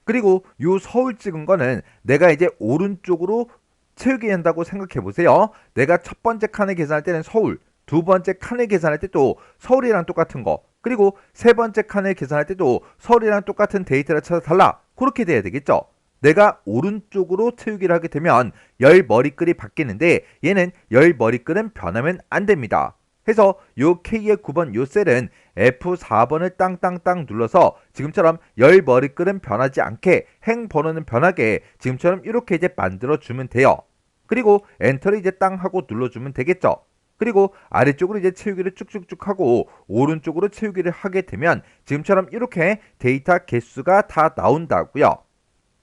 그리고 요 서울 찍은 거는 내가 이제 오른쪽으로 채우기 한다고 생각해 보세요. 내가 첫 번째 칸을 계산할 때는 서울, 두 번째 칸을 계산할 때도 서울이랑 똑같은 거, 그리고 세 번째 칸을 계산할 때도 서울이랑 똑같은 데이터를 찾아달라. 그렇게 돼야 되겠죠. 내가 오른쪽으로 채우기를 하게 되면 열 머리글이 바뀌는데 얘는 열 머리글은 변하면 안 됩니다. 해서 요 K의 9번 요 셀은 F4번을 땅땅땅 눌러서 지금처럼 열 머리글은 변하지 않게 행 번호는 변하게 지금처럼 이렇게 이제 만들어 주면 돼요. 그리고 엔터를 이제 땅 하고 눌러주면 되겠죠. 그리고 아래쪽으로 이제 채우기를 쭉쭉쭉 하고 오른쪽으로 채우기를 하게 되면 지금처럼 이렇게 데이터 개수가 다 나온다고요.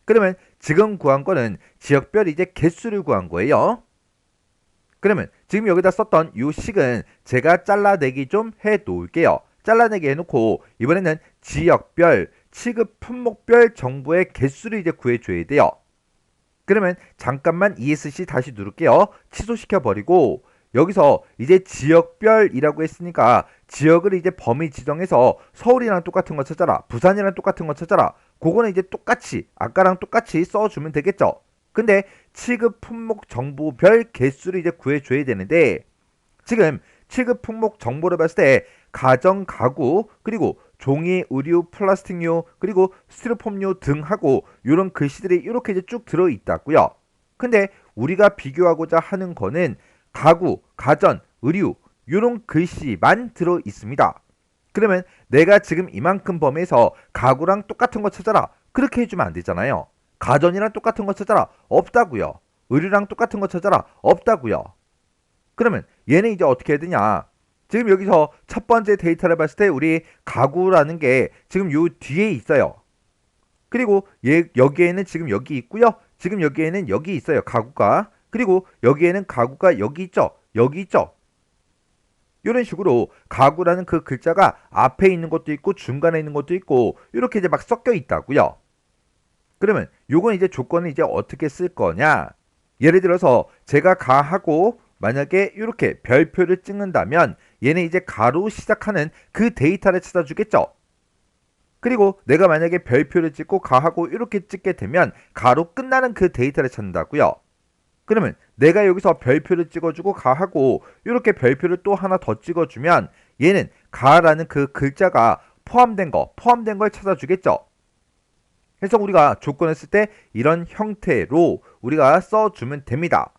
그러면 지금 구한 거는 지역별 이제 개수를 구한 거예요. 그러면 지금 여기다 썼던 이 식은 제가 잘라내기 좀 해 놓을게요. 잘라내기 해놓고 이번에는 지역별, 취급 품목별 정보의 개수를 이제 구해줘야 돼요. 그러면 잠깐만 ESC 다시 누를게요. 취소시켜버리고 여기서 이제 지역별이라고 했으니까 지역을 이제 범위 지정해서 서울이랑 똑같은 거 찾아라. 부산이랑 똑같은 거 찾아라. 그거는 이제 똑같이 아까랑 똑같이 써주면 되겠죠. 근데 취급 품목 정보별 개수를 이제 구해줘야 되는데 지금 취급 품목 정보를 봤을 때 가정, 가구, 그리고 종이, 의류, 플라스틱류, 그리고 스티로폼류 등하고 이런 글씨들이 이렇게 이제 쭉 들어있다고요. 근데 우리가 비교하고자 하는 거는 가구, 가전, 의류 이런 글씨만 들어있습니다. 그러면 내가 지금 이만큼 범위에서 가구랑 똑같은 거 찾아라. 그렇게 해주면 안 되잖아요. 가전이랑 똑같은 거 찾아라. 없다고요. 의류랑 똑같은 거 찾아라. 없다고요. 그러면 얘는 이제 어떻게 해야 되냐. 지금 여기서 첫 번째 데이터를 봤을 때 우리 가구라는 게 지금 요 뒤에 있어요. 그리고 여기에는 지금 여기 있고요. 지금 여기에는 여기 있어요. 가구가. 그리고 여기에는 가구가 여기 있죠. 여기 있죠. 이런 식으로 가구라는 그 글자가 앞에 있는 것도 있고 중간에 있는 것도 있고 이렇게 이제 막 섞여 있다고요. 그러면 요건 이제 조건을 이제 어떻게 쓸 거냐. 예를 들어서 제가 가하고 만약에 이렇게 별표를 찍는다면 얘는 이제 가로 시작하는 그 데이터를 찾아주겠죠. 그리고 내가 만약에 별표를 찍고 가하고 이렇게 찍게 되면 가로 끝나는 그 데이터를 찾는다고요. 그러면 내가 여기서 별표를 찍어주고 가하고 이렇게 별표를 또 하나 더 찍어주면 얘는 가라는 그 글자가 포함된 걸 찾아주겠죠. 그래서 우리가 조건을 쓸 때 이런 형태로 우리가 써주면 됩니다.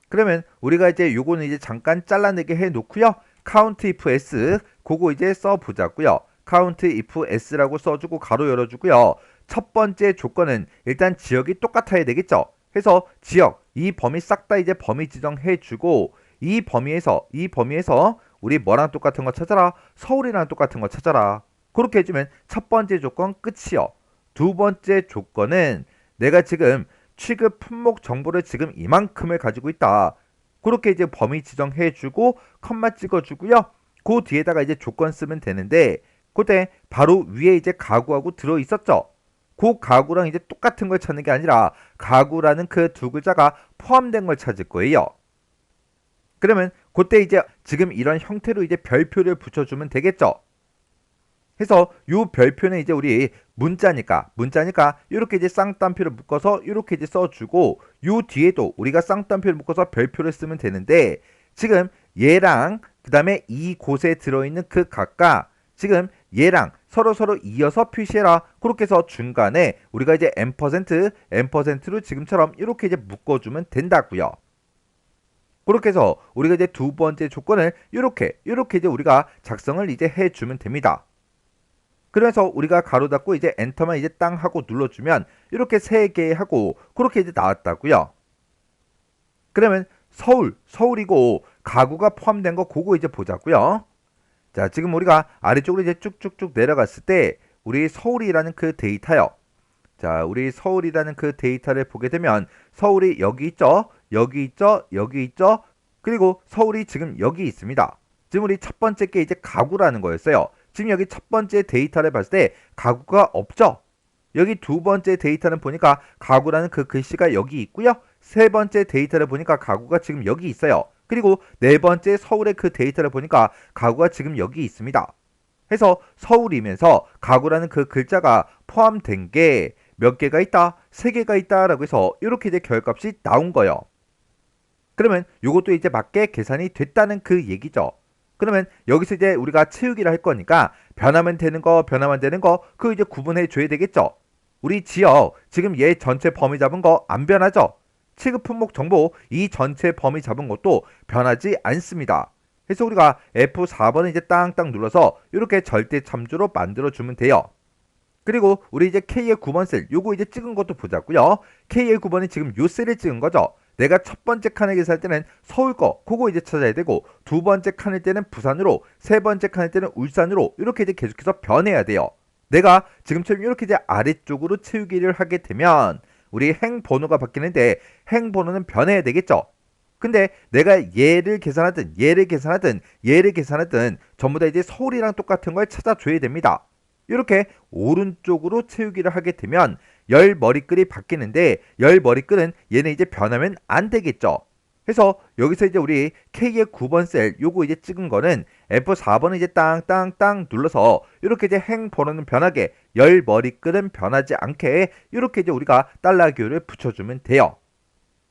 그러면 우리가 이제 요거는 이제 잠깐 잘라내게 해 놓고요. count if s 그거 이제 써보자고요. count if s라고 써주고 가로 열어주고요. 첫 번째 조건은 일단 지역이 똑같아야 되겠죠. 해서 지역 이 범위 싹 다 이제 범위 지정해주고 이 범위에서 우리 뭐랑 똑같은 거 찾아라. 서울이랑 똑같은 거 찾아라. 그렇게 해주면 첫 번째 조건 끝이요. 두 번째 조건은 내가 지금 취급 품목 정보를 지금 이만큼을 가지고 있다. 그렇게 이제 범위 지정해주고 컴마 찍어주고요. 그 뒤에다가 이제 조건 쓰면 되는데 그때 바로 위에 이제 가구하고 들어있었죠. 그 가구랑 이제 똑같은 걸 찾는 게 아니라 가구라는 그 두 글자가 포함된 걸 찾을 거예요. 그러면 그때 이제 지금 이런 형태로 이제 별표를 붙여주면 되겠죠. 해서 요 별표는 이제 우리 문자니까 이렇게 이제 쌍따옴표를 묶어서 이렇게 이제 써주고 요 뒤에도 우리가 쌍따옴표를 묶어서 별표를 쓰면 되는데 지금 얘랑 그 다음에 이 곳에 들어있는 그 각각 지금 얘랑 서로 이어서 표시해라. 그렇게 해서 중간에 우리가 이제 %로 지금처럼 이렇게 이제 묶어주면 된다고요. 그렇게 해서 우리가 이제 두 번째 조건을 이렇게 이제 우리가 작성을 이제 해주면 됩니다. 그래서 우리가 가로 닫고 이제 엔터만 이제 땅 하고 눌러주면 이렇게 세 개 하고 그렇게 이제 나왔다고요. 그러면 서울이고 가구가 포함된 거 그거 이제 보자고요. 자, 지금 우리가 아래쪽으로 이제 쭉쭉쭉 내려갔을 때 우리 서울이라는 그 데이터요. 자, 우리 서울이라는 그 데이터를 보게 되면 서울이 여기 있죠. 여기 있죠. 그리고 서울이 지금 여기 있습니다. 지금 우리 첫 번째 게 이제 가구라는 거였어요. 지금 여기 첫 번째 데이터를 봤을 때 가구가 없죠. 여기 두 번째 데이터는 보니까 가구라는 그 글씨가 여기 있고요. 세 번째 데이터를 보니까 가구가 지금 여기 있어요. 그리고 네 번째 서울의 그 데이터를 보니까 가구가 지금 여기 있습니다. 해서 서울이면서 가구라는 그 글자가 포함된 게 몇 개가 있다, 3개가 있다 라고 해서 이렇게 이제 결값이 나온 거예요. 그러면 이것도 이제 맞게 계산이 됐다는 그 얘기죠. 그러면 여기서 이제 우리가 채우기를 할 거니까 변하면 되는 거, 변하면 되는 거 그거 이제 구분해 줘야 되겠죠. 우리 지역 지금 얘 전체 범위 잡은 거 안 변하죠. 취급 품목 정보 이 전체 범위 잡은 것도 변하지 않습니다. 그래서 우리가 F4번을 이제 땅땅 눌러서 이렇게 절대 참조로 만들어 주면 돼요. 그리고 우리 이제 K의 9번 셀 요거 이제 찍은 것도 보자고요. K의 9번이 지금 요 셀을 찍은 거죠. 내가 첫 번째 칸을 계산할 때는 서울 거 그거 이제 찾아야 되고, 두 번째 칸일 때는 부산으로, 세 번째 칸일 때는 울산으로 이렇게 이제 계속해서 변해야 돼요. 내가 지금처럼 이렇게 이제 아래쪽으로 채우기를 하게 되면 우리 행 번호가 바뀌는데 행 번호는 변해야 되겠죠. 근데 내가 얘를 계산하든 얘를 계산하든 얘를 계산하든 전부 다 이제 서울이랑 똑같은 걸 찾아줘야 됩니다. 이렇게 오른쪽으로 채우기를 하게 되면 열 머리글이 바뀌는데 열 머리글은 얘는 이제 변하면 안 되겠죠. 그래서 여기서 이제 우리 K의 9번 셀 요거 이제 찍은 거는 F4번을 이제 땅땅땅 눌러서 이렇게 이제 행 번호는 변하게 열 머리글은 변하지 않게 이렇게 이제 우리가 달러 기호를 붙여주면 돼요.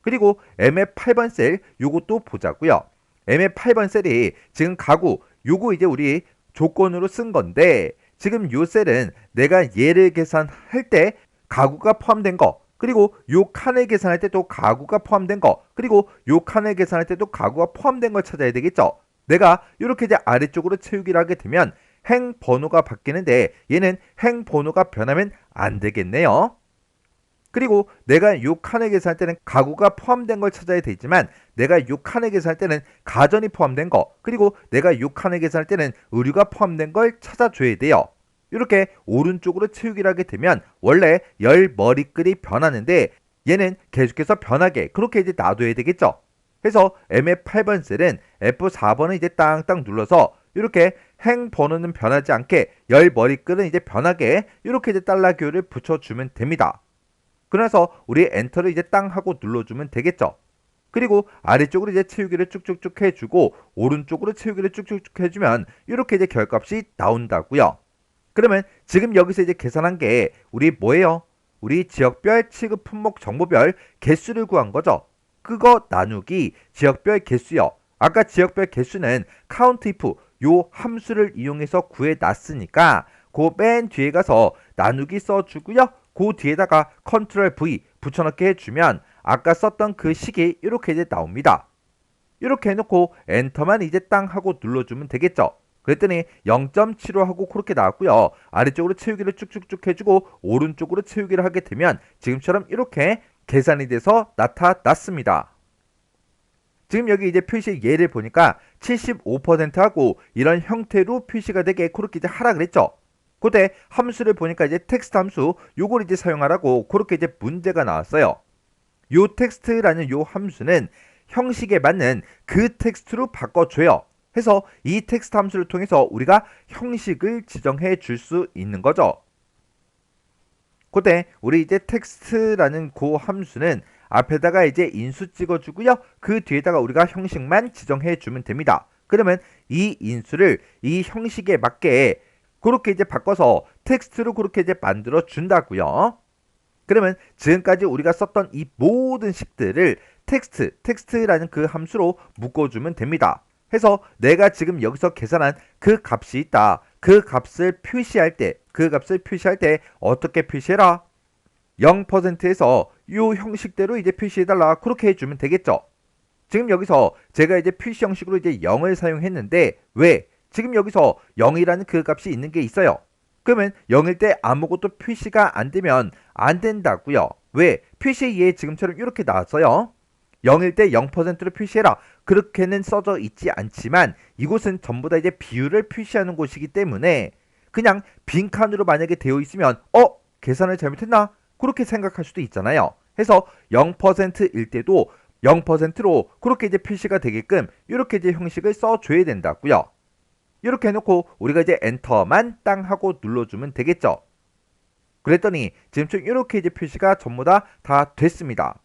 그리고 M의 8번 셀 요것도 보자고요. M의 8번 셀이 지금 가구 요거 이제 우리 조건으로 쓴 건데 지금 요 셀은 내가 얘를 계산할 때 가구가 포함된 거, 그리고 요 칸을 계산할 때 또 가구가 포함된 거, 그리고 요 칸을 계산할 때 또 가구가 포함된 걸 찾아야 되겠죠. 내가 이렇게 이제 아래쪽으로 채우기를 하게 되면 행 번호가 바뀌는데 얘는 행 번호가 변하면 안 되겠네요. 그리고 내가 요 칸을 계산할 때는 가구가 포함된 걸 찾아야 되지만 내가 요 칸을 계산할 때는 가전이 포함된 거, 그리고 내가 요 칸을 계산할 때는 의류가 포함된 걸 찾아줘야 돼요. 이렇게 오른쪽으로 채우기를 하게 되면 원래 열 머리글이 변하는데 얘는 계속해서 변하게 그렇게 이제 놔둬야 되겠죠. 그래서 M의 8번 셀은 F4번을 이제 땅땅 눌러서 이렇게 행 번호는 변하지 않게 열 머리글은 이제 변하게 이렇게 이제 달러 기호를 붙여주면 됩니다. 그래서 우리 엔터를 이제 땅 하고 눌러주면 되겠죠. 그리고 아래쪽으로 이제 채우기를 쭉쭉쭉 해주고 오른쪽으로 채우기를 쭉쭉쭉 해주면 이렇게 이제 결값이 나온다고요. 그러면 지금 여기서 이제 계산한 게 우리 뭐예요? 우리 지역별 취급 품목 정보별 개수를 구한 거죠. 그거 나누기 지역별 개수요. 아까 지역별 개수는 count if 요 함수를 이용해서 구해놨으니까 그 맨 뒤에 가서 나누기 써주고요. 그 뒤에다가 컨트롤 V 붙여넣기 해주면 아까 썼던 그 식이 이렇게 이제 나옵니다. 이렇게 해놓고 엔터만 이제 땅 하고 눌러주면 되겠죠. 그랬더니 0.75 하고 그렇게 나왔고요. 아래쪽으로 채우기를 쭉쭉쭉 해주고 오른쪽으로 채우기를 하게 되면 지금처럼 이렇게 계산이 돼서 나타났습니다. 지금 여기 이제 표시 예를 보니까 75%하고 이런 형태로 표시가 되게 그렇게 이제 하라 그랬죠. 그때 함수를 보니까 이제 텍스트 함수 요걸 이제 사용하라고 그렇게 이제 문제가 나왔어요. 요 텍스트라는 요 함수는 형식에 맞는 그 텍스트로 바꿔줘요. 해서 이 텍스트 함수를 통해서 우리가 형식을 지정해 줄 수 있는 거죠. 그때 우리 이제 텍스트라는 그 함수는 앞에다가 이제 인수 찍어주고요. 그 뒤에다가 우리가 형식만 지정해 주면 됩니다. 그러면 이 인수를 이 형식에 맞게 그렇게 이제 바꿔서 텍스트로 그렇게 이제 만들어 준다고요. 그러면 지금까지 우리가 썼던 이 모든 식들을 텍스트라는 그 함수로 묶어주면 됩니다. 해서 내가 지금 여기서 계산한 그 값이 있다. 그 값을 표시할 때 어떻게 표시해라? 0%에서 요 형식대로 이제 표시해달라. 그렇게 해주면 되겠죠. 지금 여기서 제가 이제 표시 형식으로 이제 0을 사용했는데 왜? 지금 여기서 0이라는 그 값이 있는 게 있어요. 그러면 0일 때 아무것도 표시가 안 되면 안 된다고요. 왜? 표시 예에 지금처럼 이렇게 나왔어요. 0일 때 0%로 표시해라. 그렇게는 써져 있지 않지만 이곳은 전부 다 이제 비율을 표시하는 곳이기 때문에 그냥 빈칸으로 만약에 되어 있으면 계산을 잘못했나? 그렇게 생각할 수도 있잖아요. 해서 0%일 때도 0%로 그렇게 이제 표시가 되게끔 이렇게 이제 형식을 써줘야 된다고요. 이렇게 해놓고 우리가 이제 엔터만 땅 하고 눌러주면 되겠죠. 그랬더니 지금처럼 이렇게 이제 표시가 전부 다 됐습니다.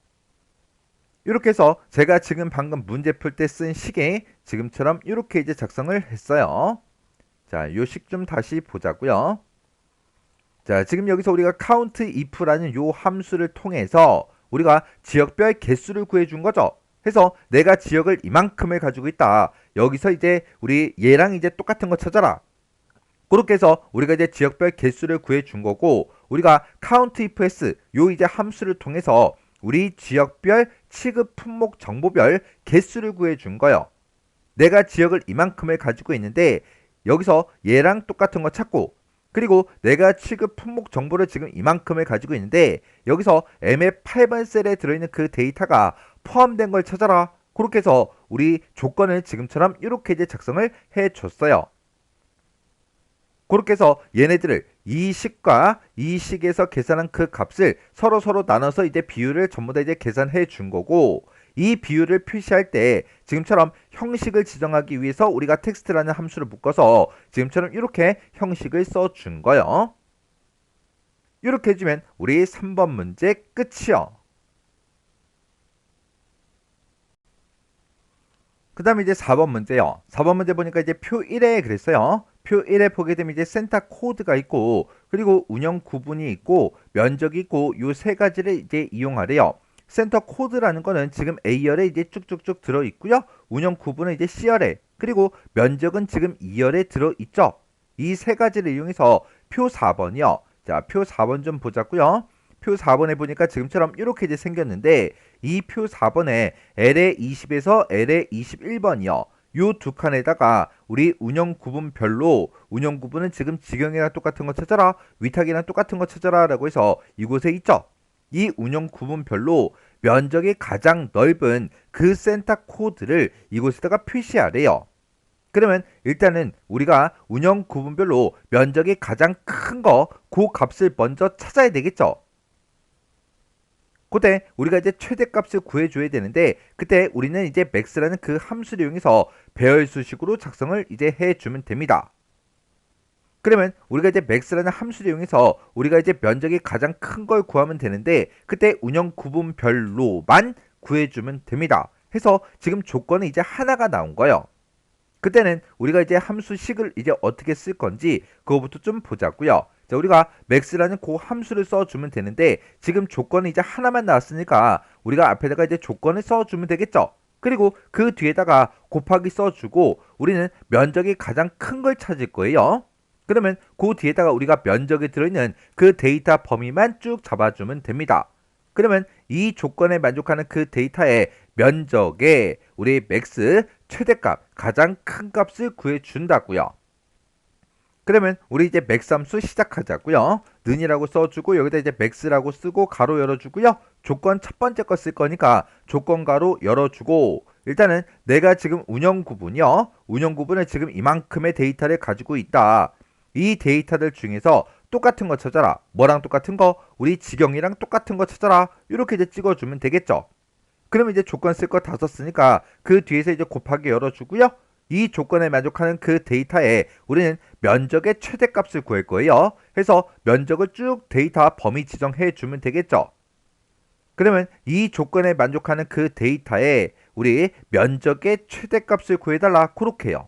이렇게 해서 제가 지금 방금 문제 풀 때 쓴 식에 지금처럼 이렇게 이제 작성을 했어요. 자, 요 식 좀 다시 보자고요. 자, 지금 여기서 우리가 count if라는 요 함수를 통해서 우리가 지역별 개수를 구해준 거죠. 해서 내가 지역을 이만큼을 가지고 있다. 여기서 이제 우리 얘랑 이제 똑같은 거 찾아라. 그렇게 해서 우리가 이제 지역별 개수를 구해준 거고, 우리가 count if s 요 이제 함수를 통해서 우리 지역별 취급 품목 정보별 개수를 구해준 거예요. 내가 지역을 이만큼을 가지고 있는데 여기서 얘랑 똑같은 거 찾고, 그리고 내가 취급 품목 정보를 지금 이만큼을 가지고 있는데 여기서 M의 8번 셀에 들어있는 그 데이터가 포함된 걸 찾아라. 그렇게 해서 우리 조건을 지금처럼 이렇게 이제 작성을 해줬어요. 그렇게 해서 얘네들을 이 식과 이 식에서 계산한 그 값을 서로 나눠서 이제 비율을 전부 다 이제 계산해 준 거고, 이 비율을 표시할 때 지금처럼 형식을 지정하기 위해서 우리가 텍스트라는 함수를 묶어서 지금처럼 이렇게 형식을 써준 거예요. 이렇게 해주면 우리 3번 문제 끝이요. 그 다음에 이제 4번 문제요. 4번 문제 보니까 이제 표 1에 그랬어요. 표 1에 보게 되면 이제 센터 코드가 있고, 그리고 운영 구분이 있고, 면적이 있고, 요 세 가지를 이제 이용하래요. 센터 코드라는 거는 지금 A열에 이제 쭉쭉쭉 들어 있고요. 운영 구분은 이제 C열에, 그리고 면적은 지금 2열에 들어 있죠. 이 세 가지를 이용해서 표 4번이요. 자, 표 4번 좀 보자고요. 표 4번에 보니까 지금처럼 이렇게 이제 생겼는데, 이 표 4번에 L의 20에서 L의 21번이요. 요 두 칸에다가 우리 운영 구분별로, 운영 구분은 지금 지경이랑 똑같은 거 찾아라, 위탁이랑 똑같은 거 찾아라 라고 해서 이곳에 있죠. 이 운영 구분별로 면적이 가장 넓은 그 센터 코드를 이곳에다가 표시하래요. 그러면 일단은 우리가 운영 구분별로 면적이 가장 큰 거, 그 값을 먼저 찾아야 되겠죠. 그때 우리가 이제 최대값을 구해줘야 되는데, 그때 우리는 이제 max라는 그 함수를 이용해서 배열수식으로 작성을 이제 해주면 됩니다. 그러면 우리가 이제 max라는 함수를 이용해서 우리가 이제 면적이 가장 큰 걸 구하면 되는데, 그때 운영 구분별로만 구해주면 됩니다. 해서 지금 조건은 이제 하나가 나온 거예요. 그때는 우리가 이제 함수식을 이제 어떻게 쓸 건지 그거부터 좀 보자고요. 자, 우리가 max라는 그 함수를 써주면 되는데 지금 조건이 이제 하나만 나왔으니까 우리가 앞에다가 이제 조건을 써주면 되겠죠. 그리고 그 뒤에다가 곱하기 써주고 우리는 면적이 가장 큰 걸 찾을 거예요. 그러면 그 뒤에다가 우리가 면적에 들어있는 그 데이터 범위만 쭉 잡아주면 됩니다. 그러면 이 조건에 만족하는 그 데이터의 면적에 우리 max 최대값, 가장 큰 값을 구해준다고요. 그러면 우리 이제 max 함수 시작하자고요. 는이라고 써주고 여기다 이제 max라고 쓰고 가로 열어주고요. 조건 첫 번째 거 쓸 거니까 조건 가로 열어주고, 일단은 내가 지금 운영 구분이요. 운영 구분을 지금 이만큼의 데이터를 가지고 있다. 이 데이터들 중에서 똑같은 거 찾아라. 뭐랑 똑같은 거? 우리 지경이랑 똑같은 거 찾아라. 이렇게 이제 찍어주면 되겠죠. 그러면 이제 조건 쓸 거 다 썼으니까 그 뒤에서 이제 곱하기 열어주고요. 이 조건에 만족하는 그 데이터에 우리는 면적의 최대값을 구할 거예요. 해서 면적을 쭉 데이터 범위 지정해 주면 되겠죠. 그러면 이 조건에 만족하는 그 데이터에 우리 면적의 최대값을 구해달라. 그렇게 해요.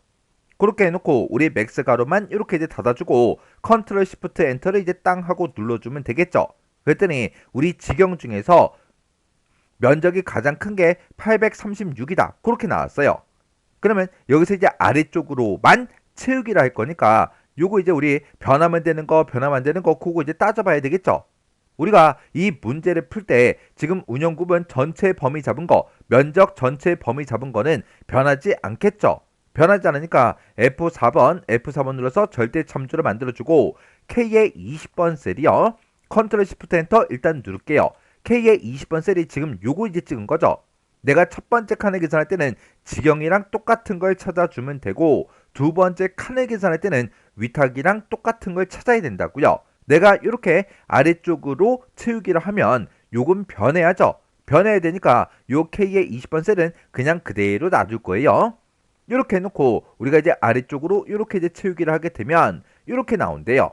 그렇게 해놓고 우리 맥스 가로만 이렇게 이제 닫아주고 컨트롤 시프트 엔터를 이제 땅 하고 눌러주면 되겠죠. 그랬더니 우리 지경 중에서 면적이 가장 큰 게 836이다. 그렇게 나왔어요. 그러면 여기서 이제 아래쪽으로만 채우기를 할 거니까 요거 이제 우리 변하면 되는 거, 변하면 안 되는 거 그거 이제 따져봐야 되겠죠. 우리가 이 문제를 풀 때 지금 운영 구분 전체 범위 잡은 거, 면적 전체 범위 잡은 거는 변하지 않겠죠. 변하지 않으니까 F4번 눌러서 절대 참조를 만들어주고 K의 20번 셀이요. 컨트롤 시프트 엔터 일단 누를게요. K의 20번 셀이 지금 요거 이제 찍은 거죠. 내가 첫 번째 칸을 계산할 때는 지경이랑 똑같은 걸 찾아주면 되고 두 번째 칸을 계산할 때는 위탁이랑 똑같은 걸 찾아야 된다고요. 내가 이렇게 아래쪽으로 채우기를 하면 요건 변해야죠. 변해야 되니까 요 K의 20번 셀은 그냥 그대로 놔둘 거예요. 이렇게 해놓고 우리가 이제 아래쪽으로 이렇게 이제 채우기를 하게 되면 이렇게 나온대요.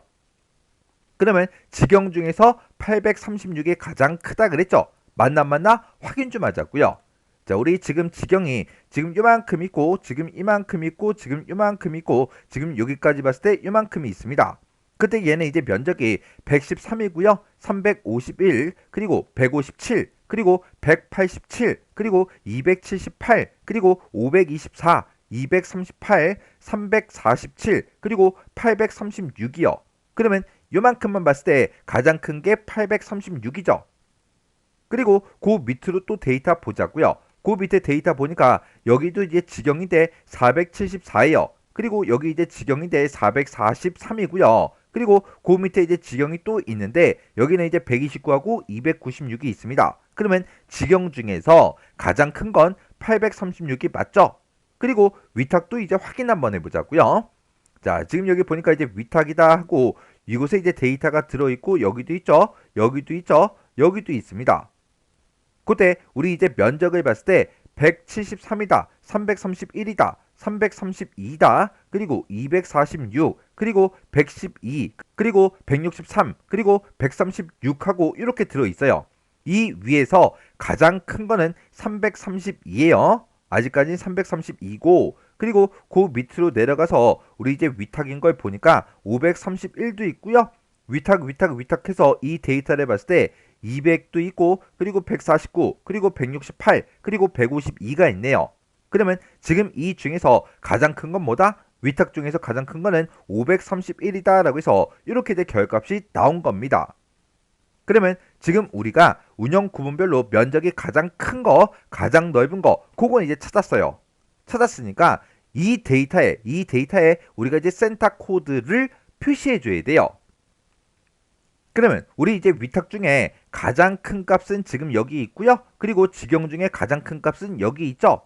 그러면 지경 중에서 836이 가장 크다 그랬죠. 맞나 안 맞나 확인 좀 하자고요. 자, 우리 지금 지경이 지금 요만큼 있고 지금 이만큼 있고 지금 요만큼 있고 지금 여기까지 봤을 때 요만큼이 있습니다. 그때 얘는 이제 면적이 113이고요. 351, 그리고 157, 그리고 187, 그리고 278, 그리고 524, 238, 347, 그리고 836이요. 그러면 요만큼만 봤을 때 가장 큰 게 836이죠. 그리고 그 밑으로 또 데이터 보자고요. 그 밑에 데이터 보니까 여기도 이제 지경인데 474예요. 그리고 여기 이제 지경인데 443이고요. 그리고 그 밑에 이제 지경이 또 있는데 여기는 이제 129하고 296이 있습니다. 그러면 지경 중에서 가장 큰 건 836이 맞죠? 그리고 위탁도 이제 확인 한번 해보자고요. 자, 지금 여기 보니까 이제 위탁이다 하고 이곳에 이제 데이터가 들어있고 여기도 있죠? 여기도 있죠? 여기도 있습니다. 그때 우리 이제 면적을 봤을 때 173이다, 331이다, 332다, 그리고 246, 그리고 112, 그리고 163, 그리고 136하고 이렇게 들어있어요. 이 위에서 가장 큰 거는 332예요. 아직까지는 332고, 그리고 그 밑으로 내려가서 우리 이제 위탁인 걸 보니까 531도 있고요. 위탁해서 이 데이터를 봤을 때 200도 있고, 그리고 149, 그리고 168, 그리고 152가 있네요. 그러면 지금 이 중에서 가장 큰 건 뭐다? 위탁 중에서 가장 큰 거는 531이다 라고 해서 이렇게 돼 결값이 나온 겁니다. 그러면 지금 우리가 운영 구분별로 면적이 가장 큰 거, 가장 넓은 거, 그건 이제 찾았어요. 찾았으니까 이 데이터에 우리가 이제 센터 코드를 표시해 줘야 돼요. 그러면 우리 이제 위탁 중에 가장 큰 값은 지금 여기 있고요. 그리고 지경 중에 가장 큰 값은 여기 있죠.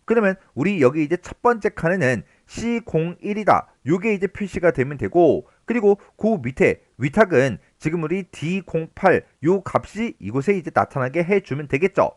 그러면 우리 여기 이제 첫 번째 칸에는 C01이다. 요게 이제 표시가 되면 되고, 그리고 그 밑에 위탁은 지금 우리 D08 요 값이 이곳에 이제 나타나게 해주면 되겠죠.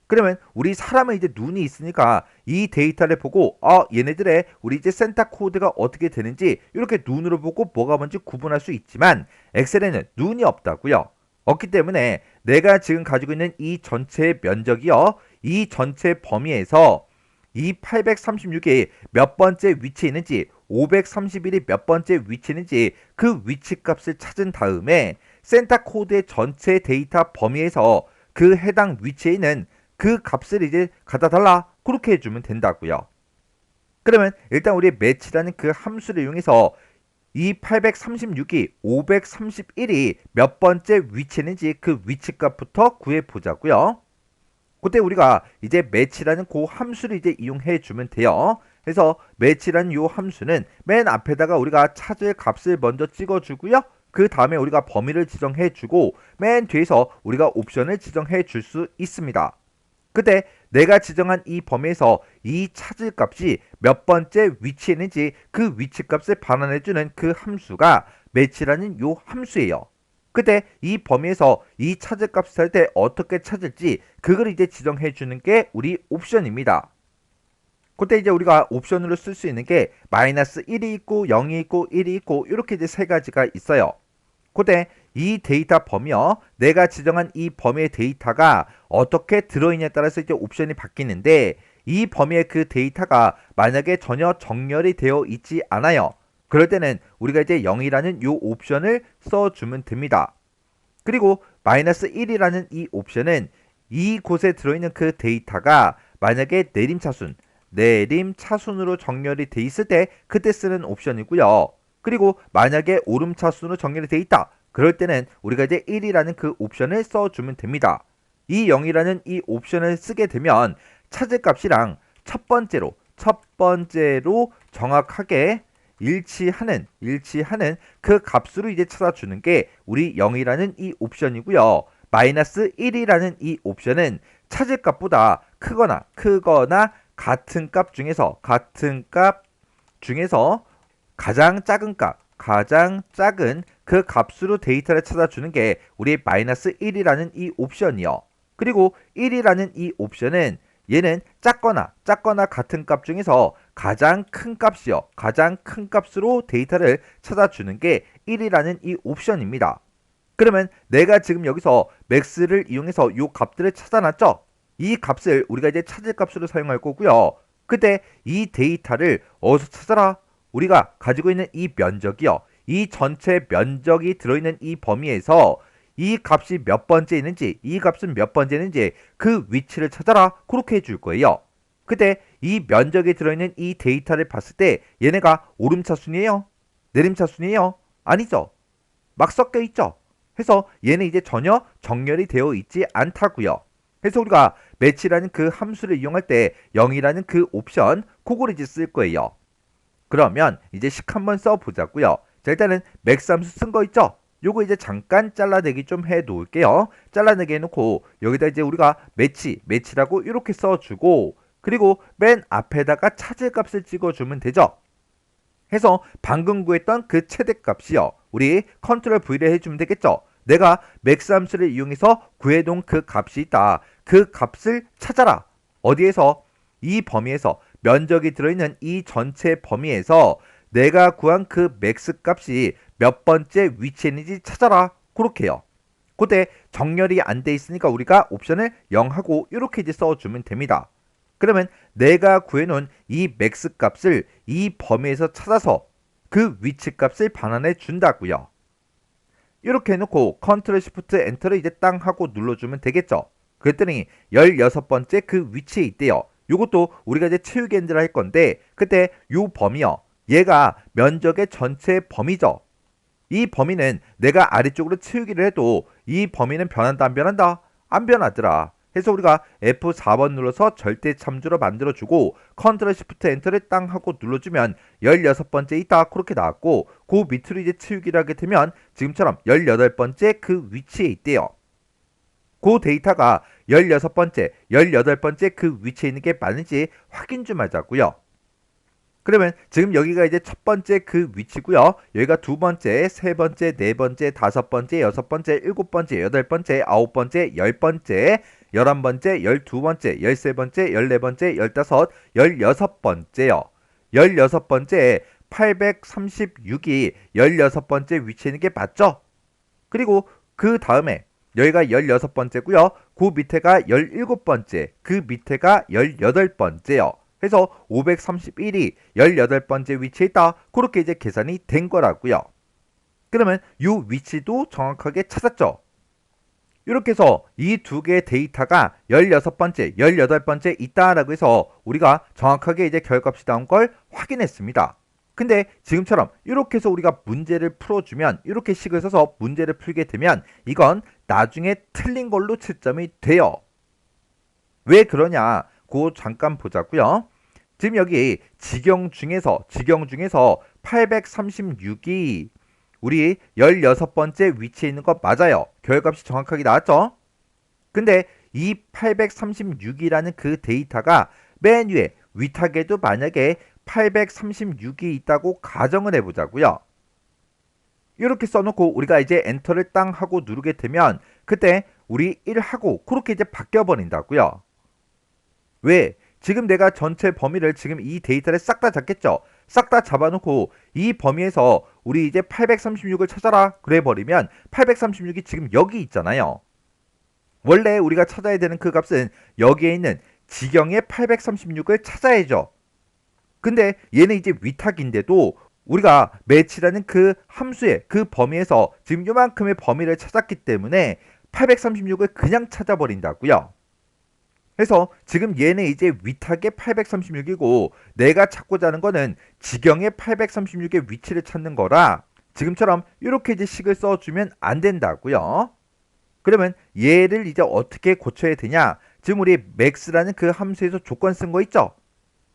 그러면 우리 사람은 이제 눈이 있으니까 이 데이터를 보고 얘네들의 우리 이제 센터 코드가 어떻게 되는지 이렇게 눈으로 보고 뭐가 뭔지 구분할 수 있지만 엑셀에는 눈이 없다고요. 없기 때문에 내가 지금 가지고 있는 이 전체 면적이요. 이 전체 범위에서 이 836이 몇 번째 위치에 있는지 531이 몇 번째 위치에 있는지 그 위치 값을 찾은 다음에 센터 코드의 전체 데이터 범위에서 그 해당 위치에 있는 그 값을 이제 갖다 달라 그렇게 해주면 된다고요. 그러면 일단 우리 매치라는 그 함수를 이용해서 이 836이 531이 몇 번째 위치에 있는지 그 위치 값부터 구해 보자고요. 그때 우리가 이제 매치라는 그 함수를 이제 이용해 주면 돼요. 그래서 매치라는 이 함수는 맨 앞에다가 우리가 찾을 값을 먼저 찍어 주고요. 그 다음에 우리가 범위를 지정해 주고 맨 뒤에서 우리가 옵션을 지정해 줄 수 있습니다. 그때 내가 지정한 이 범위에서 이 찾을 값이 몇 번째 위치에 있는지 그 위치 값을 반환해주는 그 함수가 매치라는 요 함수예요. 그때 이 범위에서 이 찾을 값을 할 때 어떻게 찾을지 그걸 이제 지정해 주는 게 우리 옵션입니다. 그때 이제 우리가 옵션으로 쓸 수 있는 게 마이너스 1이 있고 0이 있고 1이 있고 이렇게 이제 세 가지가 있어요. 그때 이 데이터 범위요. 내가 지정한 이 범위의 데이터가 어떻게 들어있냐에 따라서 이제 옵션이 바뀌는데 이 범위의 그 데이터가 만약에 전혀 정렬이 되어 있지 않아요. 그럴 때는 우리가 이제 0이라는 이 옵션을 써주면 됩니다. 그리고 마이너스 1이라는 이 옵션은 이곳에 들어있는 그 데이터가 만약에 내림차순으로 정렬이 돼 있을 때 그때 쓰는 옵션이고요. 그리고 만약에 오름차순으로 정렬이 돼 있다. 그럴 때는 우리가 이제 1이라는 그 옵션을 써주면 됩니다. 이 0이라는 이 옵션을 쓰게 되면 찾을 값이랑 첫 번째로 정확하게 일치하는 그 값으로 이제 찾아주는 게 우리 0이라는 이 옵션이고요. 마이너스 1이라는 이 옵션은 찾을 값보다 크거나 같은 값 중에서 가장 작은 그 값으로 데이터를 찾아주는 게 우리 마이너스 1이라는 이 옵션이요. 그리고 1이라는 이 옵션은 얘는 작거나 같은 값 중에서 가장 큰 값이요. 가장 큰 값으로 데이터를 찾아주는 게 1이라는 이 옵션입니다. 그러면 내가 지금 여기서 max를 이용해서 이 값들을 찾아놨죠? 이 값을 우리가 이제 찾을 값으로 사용할 거고요. 그때 이 데이터를 어디서 찾아라? 우리가 가지고 있는 이 면적이요. 이 전체 면적이 들어있는 이 범위에서 이 값이 몇 번째 있는지, 이 값은 몇 번째 있는지 그 위치를 찾아라. 그렇게 해줄 거예요. 그때 이 면적이 들어있는 이 데이터를 봤을 때 얘네가 오름차순이에요? 내림차순이에요? 아니죠. 막 섞여 있죠. 해서 얘는 이제 전혀 정렬이 되어 있지 않다고요. 그래서 우리가 매치라는 그 함수를 이용할 때 0이라는 그 옵션 그걸 이제 쓸 거예요. 그러면 이제 식 한번 써보자고요. 자, 일단은 맥스 함수 쓴 거 있죠? 요거 이제 잠깐 잘라내기 좀 해 놓을게요. 잘라내기 해놓고 여기다 이제 우리가 매치라고 이렇게 써주고 그리고 맨 앞에다가 찾을 값을 찍어주면 되죠. 해서 방금 구했던 그 최대값이요. 우리 컨트롤 V를 해주면 되겠죠. 내가 맥스 함수를 이용해서 구해놓은 그 값이 있다. 그 값을 찾아라. 어디에서? 이 범위에서 면적이 들어있는 이 전체 범위에서 내가 구한 그 맥스 값이 몇 번째 위치에 있는지 찾아라. 그렇게요. 그때 정렬이 안 돼 있으니까 우리가 옵션을 0하고 이렇게 이제 써주면 됩니다. 그러면 내가 구해놓은 이 맥스 값을 이 범위에서 찾아서 그 위치 값을 반환해 준다고요. 이렇게 해놓고 컨트롤 시프트 엔터를 이제 땅 하고 눌러주면 되겠죠. 그랬더니 16번째 그 위치에 있대요. 요것도 우리가 이제 채우기 엔드를 할 건데 그때 요 범위요. 얘가 면적의 전체 범위죠. 이 범위는 내가 아래쪽으로 채우기를 해도 이 범위는 변한다 안 변한다? 안 변하더라. 해서 우리가 F4번 눌러서 절대 참조로 만들어주고 컨트롤 시프트 엔터를 땅 하고 눌러주면 16번째 있다 그렇게 나왔고 그 밑으로 이제 채우기를 하게 되면 지금처럼 18번째 그 위치에 있대요. 그 데이터가 16번째, 18번째 그 위치에 있는 게 맞는지 확인 좀 하자고요. 그러면 지금 여기가 이제 첫 번째 그 위치고요. 여기가 두 번째, 세 번째, 네 번째, 다섯 번째, 여섯 번째, 일곱 번째, 여덟 번째, 아홉 번째, 열 번째, 11번째, 12번째, 13번째, 14번째, 15, 16번째요. 16번째 836이 16번째 위치에 있는 게 맞죠? 그리고 그 다음에 여기가 16번째고요. 그 밑에가 17번째, 그 밑에가 18번째요. 그래서 531이 18번째 위치에 있다. 그렇게 이제 계산이 된 거라고요. 그러면 이 위치도 정확하게 찾았죠. 이렇게 해서 이 두 개의 데이터가 16번째, 18번째 있다라고 해서 우리가 정확하게 이제 결값이 나온 걸 확인했습니다. 근데 지금처럼 이렇게 해서 우리가 문제를 풀어주면 이렇게 식을 써서 문제를 풀게 되면 이건 나중에 틀린 걸로 채점이 돼요. 왜 그러냐? 그거 잠깐 보자고요. 지금 여기 직영 중에서 836이 우리 16번째 위치에 있는 거 맞아요. 결값이 정확하게 나왔죠? 근데 이 836이라는 그 데이터가 맨 위에 위탁에도 만약에 836이 있다고 가정을 해보자고요. 이렇게 써놓고 우리가 이제 엔터를 땅 하고 누르게 되면 그때 우리 1하고 그렇게 이제 바뀌어버린다고요. 왜? 지금 내가 전체 범위를 지금 이 데이터를 싹 다 잡겠죠. 싹 다 잡아놓고 이 범위에서 우리 이제 836을 찾아라 그래 버리면 836이 지금 여기 있잖아요. 원래 우리가 찾아야 되는 그 값은 여기에 있는 지경의 836을 찾아야죠. 근데 얘는 이제 위탁인데도 우리가 매치라는 그 함수의 그 범위에서 지금 요만큼의 범위를 찾았기 때문에 836을 그냥 찾아버린다고요. 그래서 지금 얘는 이제 위탁의 836이고 내가 찾고자 하는 거는 지경의 836의 위치를 찾는 거라 지금처럼 이렇게 이제 식을 써주면 안 된다고요. 그러면 얘를 이제 어떻게 고쳐야 되냐? 지금 우리 max라는 그 함수에서 조건 쓴 거 있죠?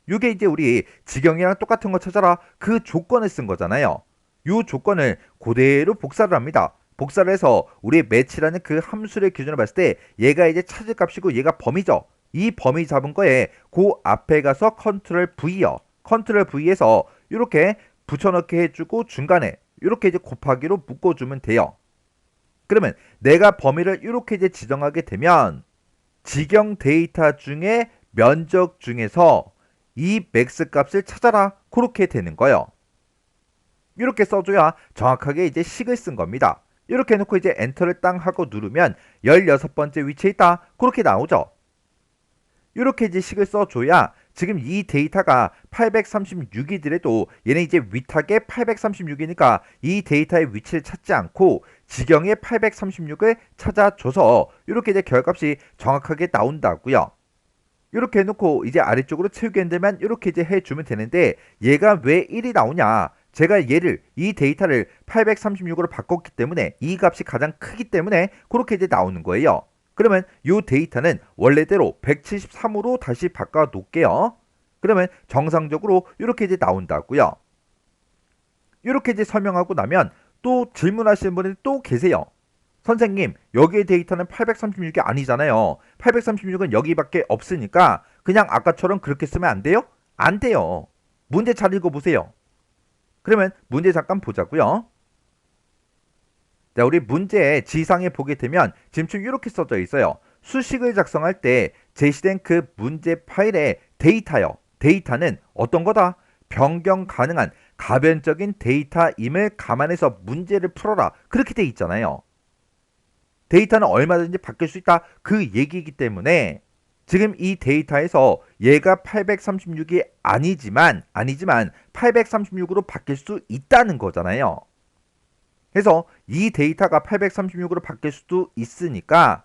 이게 이제 우리 지경이랑 똑같은 거 찾아라 그 조건을 쓴 거잖아요. 이 조건을 그대로 복사를 합니다. 복사를 해서 우리 매치라는 그 함수를 기준으로 봤을 때 얘가 이제 찾을 값이고 얘가 범위죠. 이 범위 잡은 거에 그 앞에 가서 컨트롤 V요. 컨트롤 V에서 이렇게 붙여넣기 해주고 중간에 이렇게 이제 곱하기로 묶어주면 돼요. 그러면 내가 범위를 이렇게 이제 지정하게 되면 지경 데이터 중에 면적 중에서 이 맥스 값을 찾아라 그렇게 되는 거예요. 이렇게 써줘야 정확하게 이제 식을 쓴 겁니다. 이렇게 해놓고 이제 엔터를 땅 하고 누르면 16번째 위치에 있다 그렇게 나오죠. 이렇게 이제 식을 써줘야 지금 이 데이터가 836이더라도 얘는 이제 위탁에 836이니까 이 데이터의 위치를 찾지 않고 지경의 836을 찾아줘서 이렇게 이제 결값이 정확하게 나온다고요. 이렇게 해놓고 이제 아래쪽으로 채우기 힘들면 이렇게 이제 해주면 되는데 얘가 왜 1이 나오냐? 제가 이 데이터를 836으로 바꿨기 때문에 이 값이 가장 크기 때문에 그렇게 이제 나오는 거예요. 그러면 이 데이터는 원래대로 173으로 다시 바꿔 놓을게요. 그러면 정상적으로 이렇게 이제 나온다고요. 이렇게 이제 설명하고 나면 또 질문하시는 분이 또 계세요. 선생님, 여기의 데이터는 836이 아니잖아요. 836은 여기밖에 없으니까 그냥 아까처럼 그렇게 쓰면 안 돼요? 안 돼요. 문제 잘 읽어보세요. 그러면 문제 잠깐 보자고요. 자, 우리 문제 지상에 보게 되면 지금 이렇게 써져 있어요. 수식을 작성할 때 제시된 그 문제 파일의 데이터요. 데이터는 어떤 거다? 변경 가능한 가변적인 데이터임을 감안해서 문제를 풀어라. 그렇게 돼 있잖아요. 데이터는 얼마든지 바뀔 수 있다. 그 얘기이기 때문에 지금 이 데이터에서 얘가 836이 아니지만 836으로 바뀔 수 있다는 거잖아요. 그래서 이 데이터가 836으로 바뀔 수도 있으니까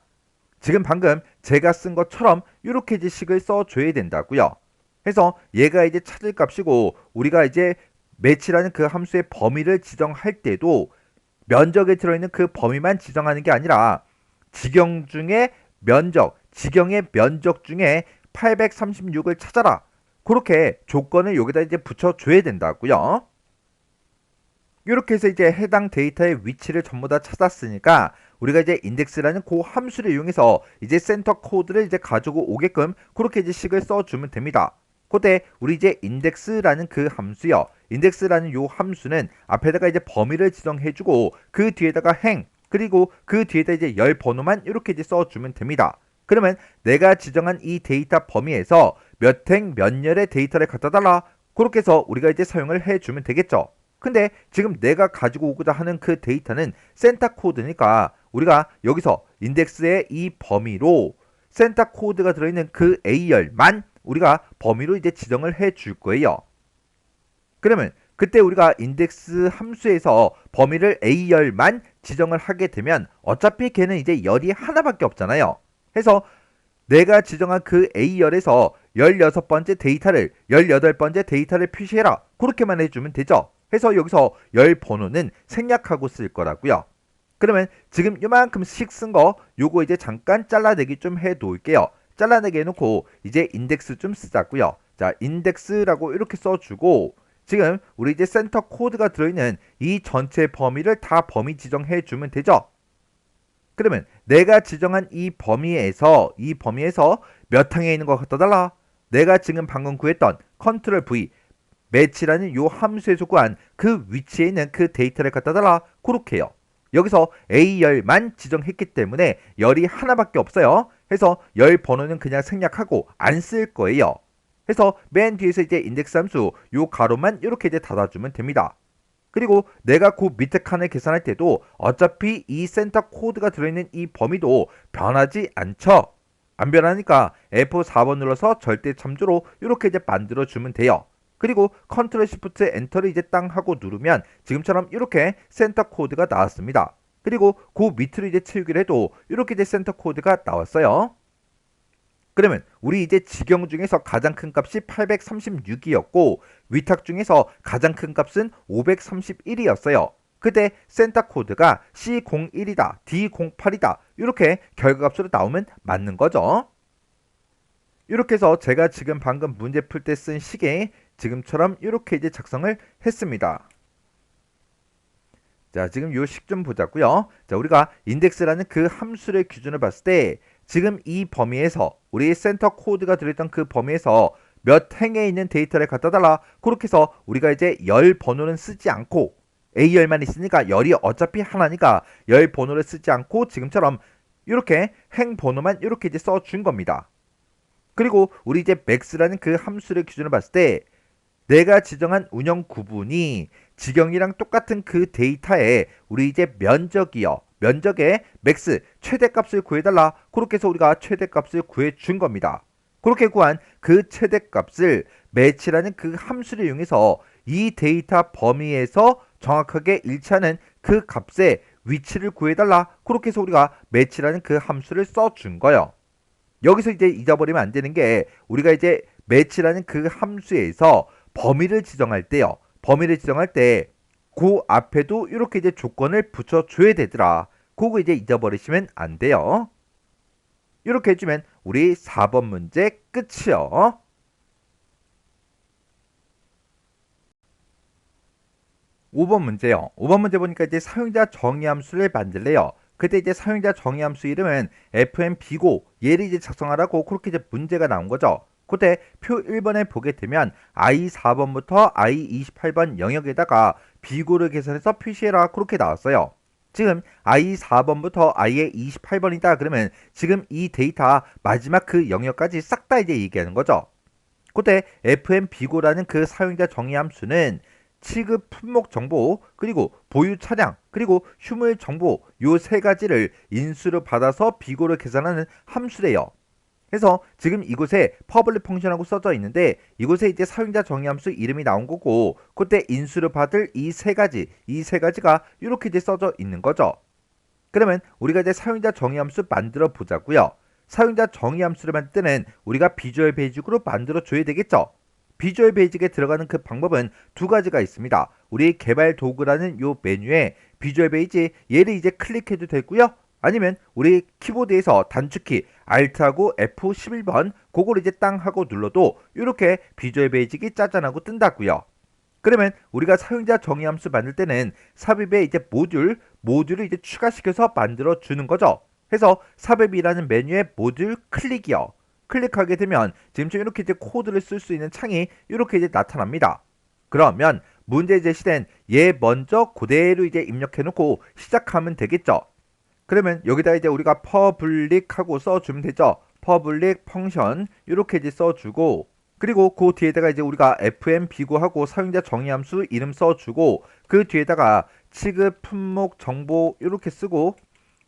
지금 방금 제가 쓴 것처럼 이렇게 이제 식을 써줘야 된다고요. 그래서 얘가 이제 찾을 값이고 우리가 이제 매치라는 그 함수의 범위를 지정할 때도 면적에 들어있는 그 범위만 지정하는 게 아니라 지경 중에 지경의 면적 중에 836을 찾아라. 그렇게 조건을 여기다 이제 붙여줘야 된다고요. 이렇게 해서 이제 해당 데이터의 위치를 전부 다 찾았으니까 우리가 이제 인덱스라는 그 함수를 이용해서 이제 센터 코드를 이제 가지고 오게끔 그렇게 이제 식을 써주면 됩니다. 그때 우리 이제 인덱스라는 그 함수요. 인덱스라는 요 함수는 앞에다가 이제 범위를 지정해주고 그 뒤에다가 그리고 그 뒤에다 이제 열 번호만 이렇게 이제 써주면 됩니다. 그러면 내가 지정한 이 데이터 범위에서 몇 몇 열의 데이터를 갖다 달라. 그렇게 해서 우리가 이제 사용을 해주면 되겠죠. 근데 지금 내가 가지고 오고자 하는 그 데이터는 센터 코드니까 우리가 여기서 인덱스의 이 범위로 센터 코드가 들어있는 그 A열만 우리가 범위로 이제 지정을 해 줄 거예요. 그러면 그때 우리가 인덱스 함수에서 범위를 A열만 지정을 하게 되면 어차피 걔는 이제 열이 하나밖에 없잖아요. 그래서 내가 지정한 그 A열에서 16번째 데이터를 18번째 데이터를 표시해라. 그렇게만 해주면 되죠. 그래서 여기서 열 번호는 생략하고 쓸 거라고요. 그러면 지금 요만큼씩 쓴 거 요거 이제 잠깐 잘라내기 좀 해 놓을게요. 잘라내게 해놓고 이제 인덱스 좀 쓰자고요. 자, 인덱스라고 이렇게 써주고 지금 우리 이제 센터 코드가 들어있는 이 전체 범위를 다 범위 지정해 주면 되죠. 그러면 내가 지정한 이 범위에서 몇 항에 있는 거 갖다 달라. 내가 지금 방금 구했던 컨트롤 V 매치라는 요 함수에서 구한 그 위치에 있는 그 데이터를 갖다 달라. 그렇게 해요. 여기서 A열만 지정했기 때문에 열이 하나밖에 없어요. 그래서 열 번호는 그냥 생략하고 안 쓸 거예요. 그래서 맨 뒤에서 이제 인덱스 함수 요 가로만 이렇게 이제 닫아주면 됩니다. 그리고 내가 그 밑에 칸을 계산할 때도 어차피 이 센터 코드가 들어있는 이 범위도 변하지 않죠. 안 변하니까 F4번 눌러서 절대 참조로 이렇게 이제 만들어주면 돼요. 그리고 컨트롤 시프트 엔터를 이제 땅 하고 누르면 지금처럼 이렇게 센터 코드가 나왔습니다. 그리고 그 밑으로 이제 채우기를 해도 이렇게 이제 센터 코드가 나왔어요. 그러면 우리 이제 지경 중에서 가장 큰 값이 836이었고 위탁 중에서 가장 큰 값은 531이었어요. 그때 센터 코드가 C01이다, D08이다 이렇게 결과값으로 나오면 맞는 거죠. 이렇게 해서 제가 지금 방금 문제 풀 때 쓴 식에 지금처럼 이렇게 이제 작성을 했습니다. 자, 지금 요 식 좀 보자고요. 자, 우리가 인덱스라는 그 함수를 기준으로 봤을 때 지금 이 범위에서 우리 센터 코드가 들어있던 그 범위에서 몇 행에 있는 데이터를 갖다 달라. 그렇게 해서 우리가 이제 열 번호는 쓰지 않고 A열만 있으니까 열이 어차피 하나니까 열 번호를 쓰지 않고 지금처럼 이렇게 행 번호만 이렇게 이제 써준 겁니다. 그리고 우리 이제 max라는 그 함수를 기준으로 봤을 때 내가 지정한 운영 구분이 지경이랑 똑같은 그 데이터에 우리 이제 면적이요. 면적의 맥스 최대값을 구해달라. 그렇게 해서 우리가 최대값을 구해준 겁니다. 그렇게 구한 그 최대값을 매치라는 그 함수를 이용해서 이 데이터 범위에서 정확하게 일치하는 그 값의 위치를 구해달라. 그렇게 해서 우리가 매치라는 그 함수를 써준 거예요. 여기서 이제 잊어버리면 안 되는 게 우리가 이제 매치라는 그 함수에서 범위를 지정할 때요. 범위를 지정할 때 그 앞에도 이렇게 이제 조건을 붙여줘야 되더라. 그거 이제 잊어버리시면 안 돼요. 이렇게 해주면 우리 4번 문제 끝이요. 5번 문제요. 5번 문제 보니까 이제 사용자 정의함수를 만들래요. 그때 이제 사용자 정의함수 이름은 fm비고 얘를 이제 작성하라고 그렇게 이제 문제가 나온 거죠. 그때 표 1번에 보게 되면 i4번부터 i28번 영역에다가 비고를 계산해서 표시해라 그렇게 나왔어요. 지금 i4번부터 i의 28번이다 그러면 지금 이 데이터 마지막 그 영역까지 싹 다 이제 얘기하는 거죠. 그때 fm비고라는 그 사용자 정의함수는 취급 품목 정보 그리고 보유 차량 그리고 휴무일 정보 요 세 가지를 인수로 받아서 비고를 계산하는 함수래요. 그래서 지금 이곳에 public 펑션이라고 써져 있는데 이곳에 이제 사용자 정의함수 이름이 나온 거고 그때 인수를 받을 이 세 가지가 이렇게 이제 써져 있는 거죠. 그러면 우리가 이제 사용자 정의함수 만들어 보자고요. 사용자 정의함수를 만들 때는 우리가 비주얼 베이직으로 만들어 줘야 되겠죠. 비주얼 베이직에 들어가는 그 방법은 두 가지가 있습니다. 우리 개발 도구라는 요 메뉴에 비주얼 베이직 얘를 이제 클릭해도 되고요. 아니면 우리 키보드에서 단축키 Alt하고 F11번 그걸 이제 땅 하고 눌러도 이렇게 비주얼 베이직이 짜잔하고 뜬다고요. 그러면 우리가 사용자 정의함수 만들 때는 삽입에 이제 모듈을 이제 추가시켜서 만들어 주는 거죠. 그래서 삽입이라는 메뉴에 모듈 클릭이요. 클릭하게 되면 지금처럼 이렇게 이제 코드를 쓸 수 있는 창이 이렇게 이제 나타납니다. 그러면 문제 제시된 얘 먼저 그대로 이제 입력해 놓고 시작하면 되겠죠. 그러면 여기다 이제 우리가 퍼블릭하고 써주면 되죠. 퍼블릭 펑션 이렇게 이제 써주고 그리고 그 뒤에다가 이제 우리가 fm 비고하고 사용자 정의함수 이름 써주고 그 뒤에다가 취급 품목 정보 이렇게 쓰고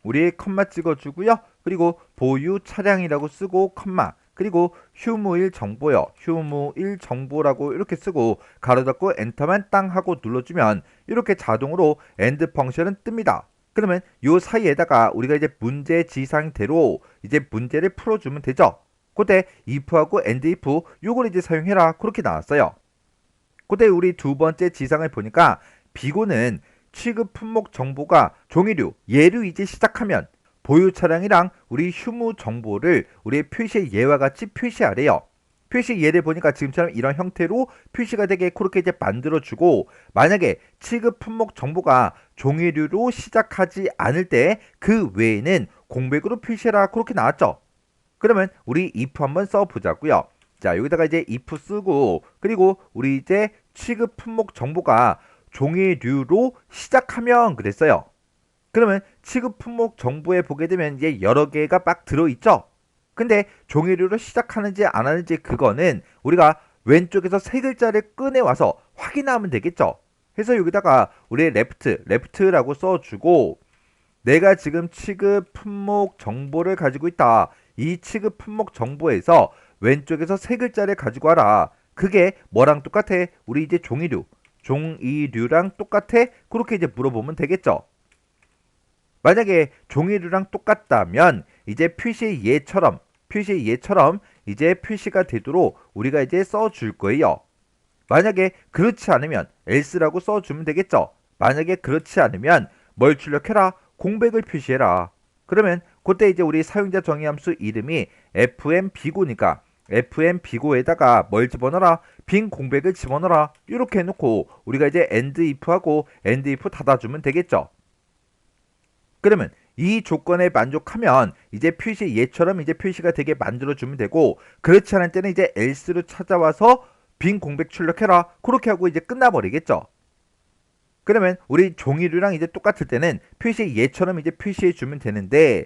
우리 컴마 찍어주고요. 그리고 보유 차량이라고 쓰고 컴마 그리고 휴무일 정보요. 휴무일 정보라고 이렇게 쓰고 가로 닫고 엔터만 땅 하고 눌러주면 이렇게 자동으로 엔드 펑션은 뜹니다. 그러면 요 사이에다가 우리가 이제 문제 지상대로 이제 문제를 풀어주면 되죠. 그때 if하고 and if 요걸 이제 사용해라 그렇게 나왔어요. 그때 우리 두 번째 지상을 보니까 비고는 취급 품목 정보가 종이류 얘로 이제 시작하면 보유 차량이랑 우리 휴무 정보를 우리의 표시의 예와 같이 표시하래요. 표시 예를 보니까 지금처럼 이런 형태로 표시가 되게 그렇게 이제 만들어주고 만약에 취급 품목 정보가 종이류로 시작하지 않을 때 그 외에는 공백으로 표시해라 그렇게 나왔죠. 그러면 우리 if 한번 써보자고요. 자 여기다가 이제 if 쓰고 그리고 우리 이제 취급 품목 정보가 종이류로 시작하면 그랬어요. 그러면 취급 품목 정보에 보게 되면 이제 여러 개가 막 들어있죠. 근데 종이류로 시작하는지 안 하는지 그거는 우리가 왼쪽에서 세 글자를 꺼내와서 확인하면 되겠죠. 그래서 여기다가 우리 left라고 써주고 내가 지금 취급 품목 정보를 가지고 있다. 이 취급 품목 정보에서 왼쪽에서 세 글자를 가지고 와라. 그게 뭐랑 똑같아? 우리 이제 종이류랑 똑같아? 그렇게 이제 물어보면 되겠죠. 만약에 종이류랑 똑같다면 이제 표시의 예처럼 이제 표시가 되도록 우리가 이제 써줄 거예요. 만약에 그렇지 않으면 else라고 써주면 되겠죠. 만약에 그렇지 않으면 뭘 출력해라? 공백을 표시해라. 그러면 그때 이제 우리 사용자 정의함수 이름이 fm비고니까 fm비고에다가 뭘 집어넣어라? 빈 공백을 집어넣어라. 이렇게 해놓고 우리가 이제 end if하고 end if 닫아주면 되겠죠. 그러면 이 조건에 만족하면 이제 표시 예처럼 이제 표시가 되게 만들어주면 되고 그렇지 않을 때는 이제 else로 찾아와서 빈 공백 출력해라. 그렇게 하고 이제 끝나버리겠죠. 그러면 우리 종이류랑 이제 똑같을 때는 표시 예처럼 이제 표시해주면 되는데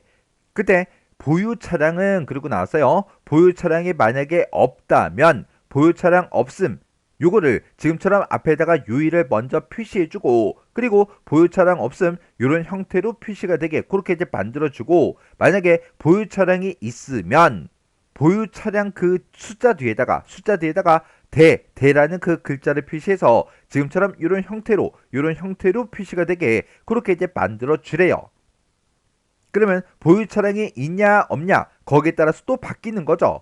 그때 보유 차량은 그러고 나왔어요. 보유 차량이 만약에 없다면 보유 차량 없음 요거를 지금처럼 앞에다가 유의를 먼저 표시해주고 그리고 보유 차량 없음 이런 형태로 표시가 되게 그렇게 이제 만들어주고 만약에 보유 차량이 있으면 보유 차량 그 숫자 뒤에다가 대라는 그 글자를 표시해서 지금처럼 이런 형태로 표시가 되게 그렇게 이제 만들어 주래요. 그러면 보유 차량이 있냐 없냐 거기에 따라서 또 바뀌는 거죠.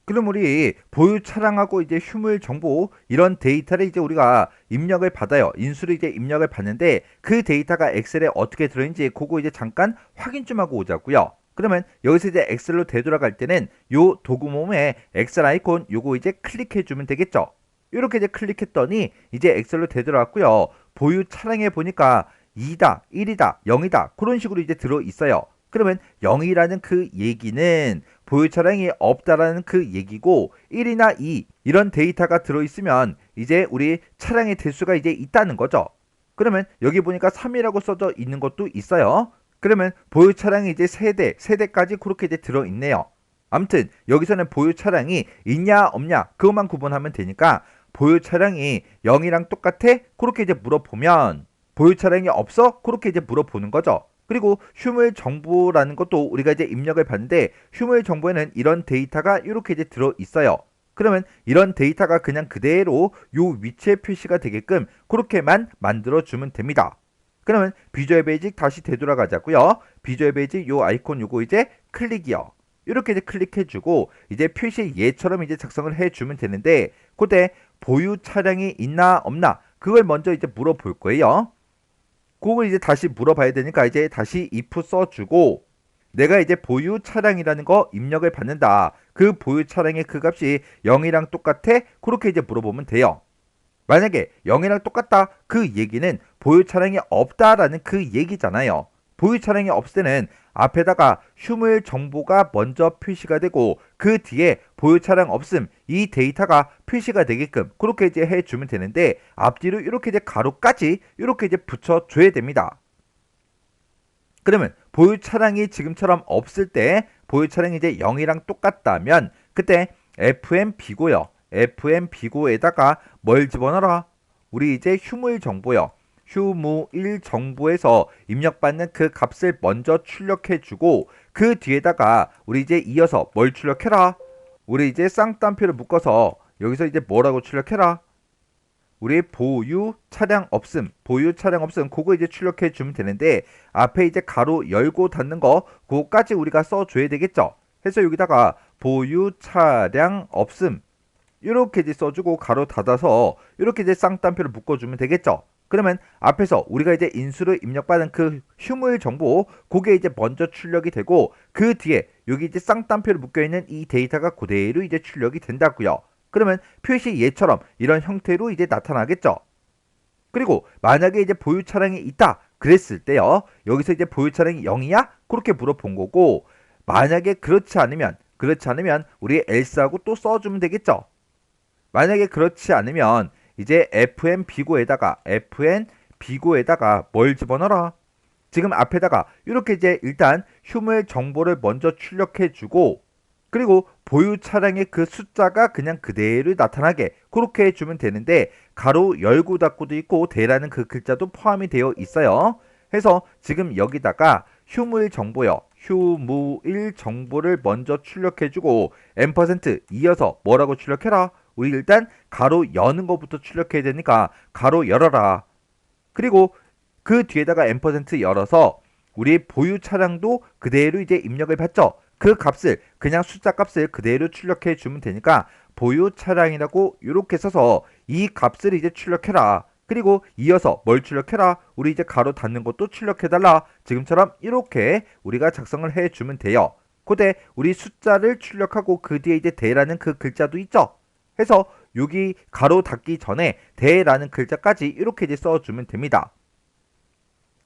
그럼 우리 보유 차량하고 이제 휴무일 정보 이런 데이터를 이제 우리가 입력을 받아요. 인수를 이제 입력을 받는데 그 데이터가 엑셀에 어떻게 들어있는지 그거 이제 잠깐 확인 좀 하고 오자고요. 그러면 여기서 이제 엑셀로 되돌아갈 때는 요 도구 몸에 엑셀 아이콘 요거 이제 클릭해 주면 되겠죠. 이렇게 이제 클릭했더니 이제 엑셀로 되돌아왔고요. 보유 차량에 보니까 2다, 1이다, 0이다 그런 식으로 이제 들어 있어요. 그러면 0이라는 그 얘기는 보유 차량이 없다라는 그 얘기고 1이나 2 이런 데이터가 들어있으면 이제 우리 차량의 대수가 이제 있다는 거죠. 그러면 여기 보니까 3이라고 써져 있는 것도 있어요. 그러면 보유 차량이 이제 세대까지 그렇게 이제 들어있네요. 아무튼 여기서는 보유 차량이 있냐 없냐 그것만 구분하면 되니까 보유 차량이 0이랑 똑같아? 그렇게 이제 물어보면 보유 차량이 없어? 그렇게 이제 물어보는 거죠. 그리고 휴무일 정보라는 것도 우리가 이제 입력을 받는데 휴무일 정보에는 이런 데이터가 이렇게 이제 들어 있어요. 그러면 이런 데이터가 그냥 그대로 요 위치에 표시가 되게끔 그렇게만 만들어 주면 됩니다. 그러면 비주얼 베이직 다시 되돌아가자고요. 비주얼 베이직 요 아이콘 요거 이제 클릭이요. 이렇게 이제 클릭해 주고 이제 표시 예처럼 이제 작성을 해 주면 되는데 그때 보유 차량이 있나 없나 그걸 먼저 이제 물어볼 거예요. 그걸 이제 다시 물어봐야 되니까 이제 다시 if 써주고 내가 이제 보유 차량이라는 거 입력을 받는다. 그 보유 차량의 그 값이 0이랑 똑같아? 그렇게 이제 물어보면 돼요. 만약에 0이랑 똑같다. 그 얘기는 보유 차량이 없다라는 그 얘기잖아요. 보유 차량이 없을 때는 앞에다가 휴무일 정보가 먼저 표시가 되고 그 뒤에 보유 차량 없음 이 데이터가 표시가 되게끔 그렇게 이제 해주면 되는데 앞뒤로 이렇게 이제 가로까지 이렇게 이제 붙여줘야 됩니다. 그러면 보유 차량이 지금처럼 없을 때 보유 차량이 이제 0이랑 똑같다면 그때 FMB고요. FMB고에다가 뭘 집어넣어라? 우리 이제 휴무일 정보요. 휴무일 정보에서 입력받는 그 값을 먼저 출력해주고 그 뒤에다가 우리 이제 이어서 뭘 출력해라? 우리 이제 쌍따옴표를 묶어서 여기서 이제 뭐라고 출력해라? 우리 보유 차량 없음 그거 이제 출력해 주면 되는데 앞에 이제 가로 열고 닫는 거 그거까지 우리가 써줘야 되겠죠. 해서 여기다가 보유 차량 없음 이렇게 이제 써주고 가로 닫아서 이렇게 이제 쌍따옴표를 묶어주면 되겠죠. 그러면 앞에서 우리가 이제 인수를 입력받은 그 휴무일 정보 그게 이제 먼저 출력이 되고 그 뒤에 여기 이제 쌍따옴표를 묶여있는 이 데이터가 그대로 이제 출력이 된다고요. 그러면 표시 예처럼 이런 형태로 이제 나타나겠죠. 그리고 만약에 이제 보유 차량이 있다 그랬을 때요. 여기서 이제 보유 차량이 0이야? 그렇게 물어본 거고 만약에 그렇지 않으면 우리 else하고 또 써주면 되겠죠. 만약에 그렇지 않으면 이제 FMB고에다가 뭘 집어넣어라? 지금 앞에다가 이렇게 이제 일단 휴무일 정보를 먼저 출력해주고 그리고 보유 차량의 그 숫자가 그냥 그대로 나타나게 그렇게 해주면 되는데 가로 열고 닫고도 있고 대라는 그 글자도 포함이 되어 있어요. 해서 지금 여기다가 휴무일 정보요. 휴무일 정보를 먼저 출력해주고 %, 이어서 뭐라고 출력해라? 우리 일단 가로 여는 것부터 출력해야 되니까 가로 열어라. 그리고 그 뒤에다가 %, 열어서 우리 보유 차량도 그대로 이제 입력을 받죠. 그 값을 그냥 숫자 값을 그대로 출력해 주면 되니까 보유 차량이라고 이렇게 써서 이 값을 이제 출력해라. 그리고 이어서 뭘 출력해라? 우리 이제 가로 닫는 것도 출력해달라. 지금처럼 이렇게 우리가 작성을 해주면 돼요. 그때 우리 숫자를 출력하고 그 뒤에 이제 대라는 그 글자도 있죠. 해서 여기 가로 닫기 전에 대라는 글자까지 이렇게 이제 써주면 됩니다.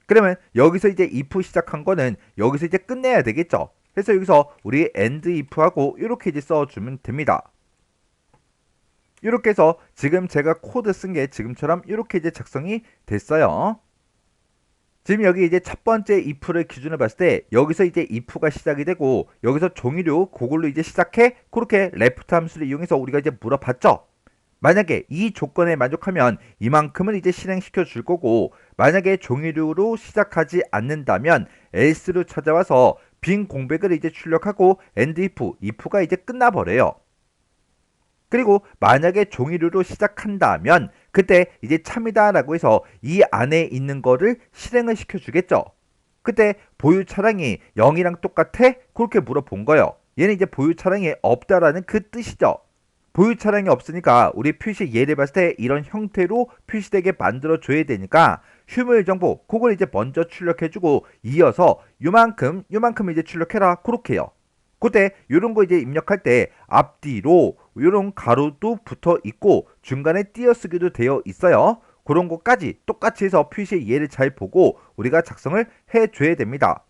그러면 여기서 이제 if 시작한 거는 여기서 이제 끝내야 되겠죠. 그래서 여기서 우리 end if하고 이렇게 이제 써주면 됩니다. 이렇게 해서 지금 제가 코드 쓴 게 지금처럼 이렇게 이제 작성이 됐어요. 지금 여기 이제 첫 번째 if를 기준으로 봤을 때 여기서 이제 if가 시작이 되고 여기서 종이로 그걸로 이제 시작해 그렇게 left 함수를 이용해서 우리가 이제 물어봤죠. 만약에 이 조건에 만족하면 이만큼을 이제 실행시켜 줄 거고 만약에 종이류로 시작하지 않는다면 else로 찾아와서 빈 공백을 이제 출력하고 end if가 이제 끝나버려요. 그리고 만약에 종이류로 시작한다면 그때 이제 참이다라고 해서 이 안에 있는 거를 실행을 시켜주겠죠. 그때 보유 차량이 0이랑 똑같아? 그렇게 물어본 거예요. 얘는 이제 보유 차량이 없다라는 그 뜻이죠. 보유 차량이 없으니까 우리 표시 예를 봤을 때 이런 형태로 표시되게 만들어줘야 되니까 휴무일 정보 그걸 이제 먼저 출력해주고 이어서 요만큼 이제 출력해라 그렇게 해요. 그때 요런 거 이제 입력할 때 앞뒤로 요런 가로도 붙어 있고 중간에 띄어쓰기도 되어 있어요. 그런 것까지 똑같이 해서 표시의 예를 잘 보고 우리가 작성을 해줘야 됩니다.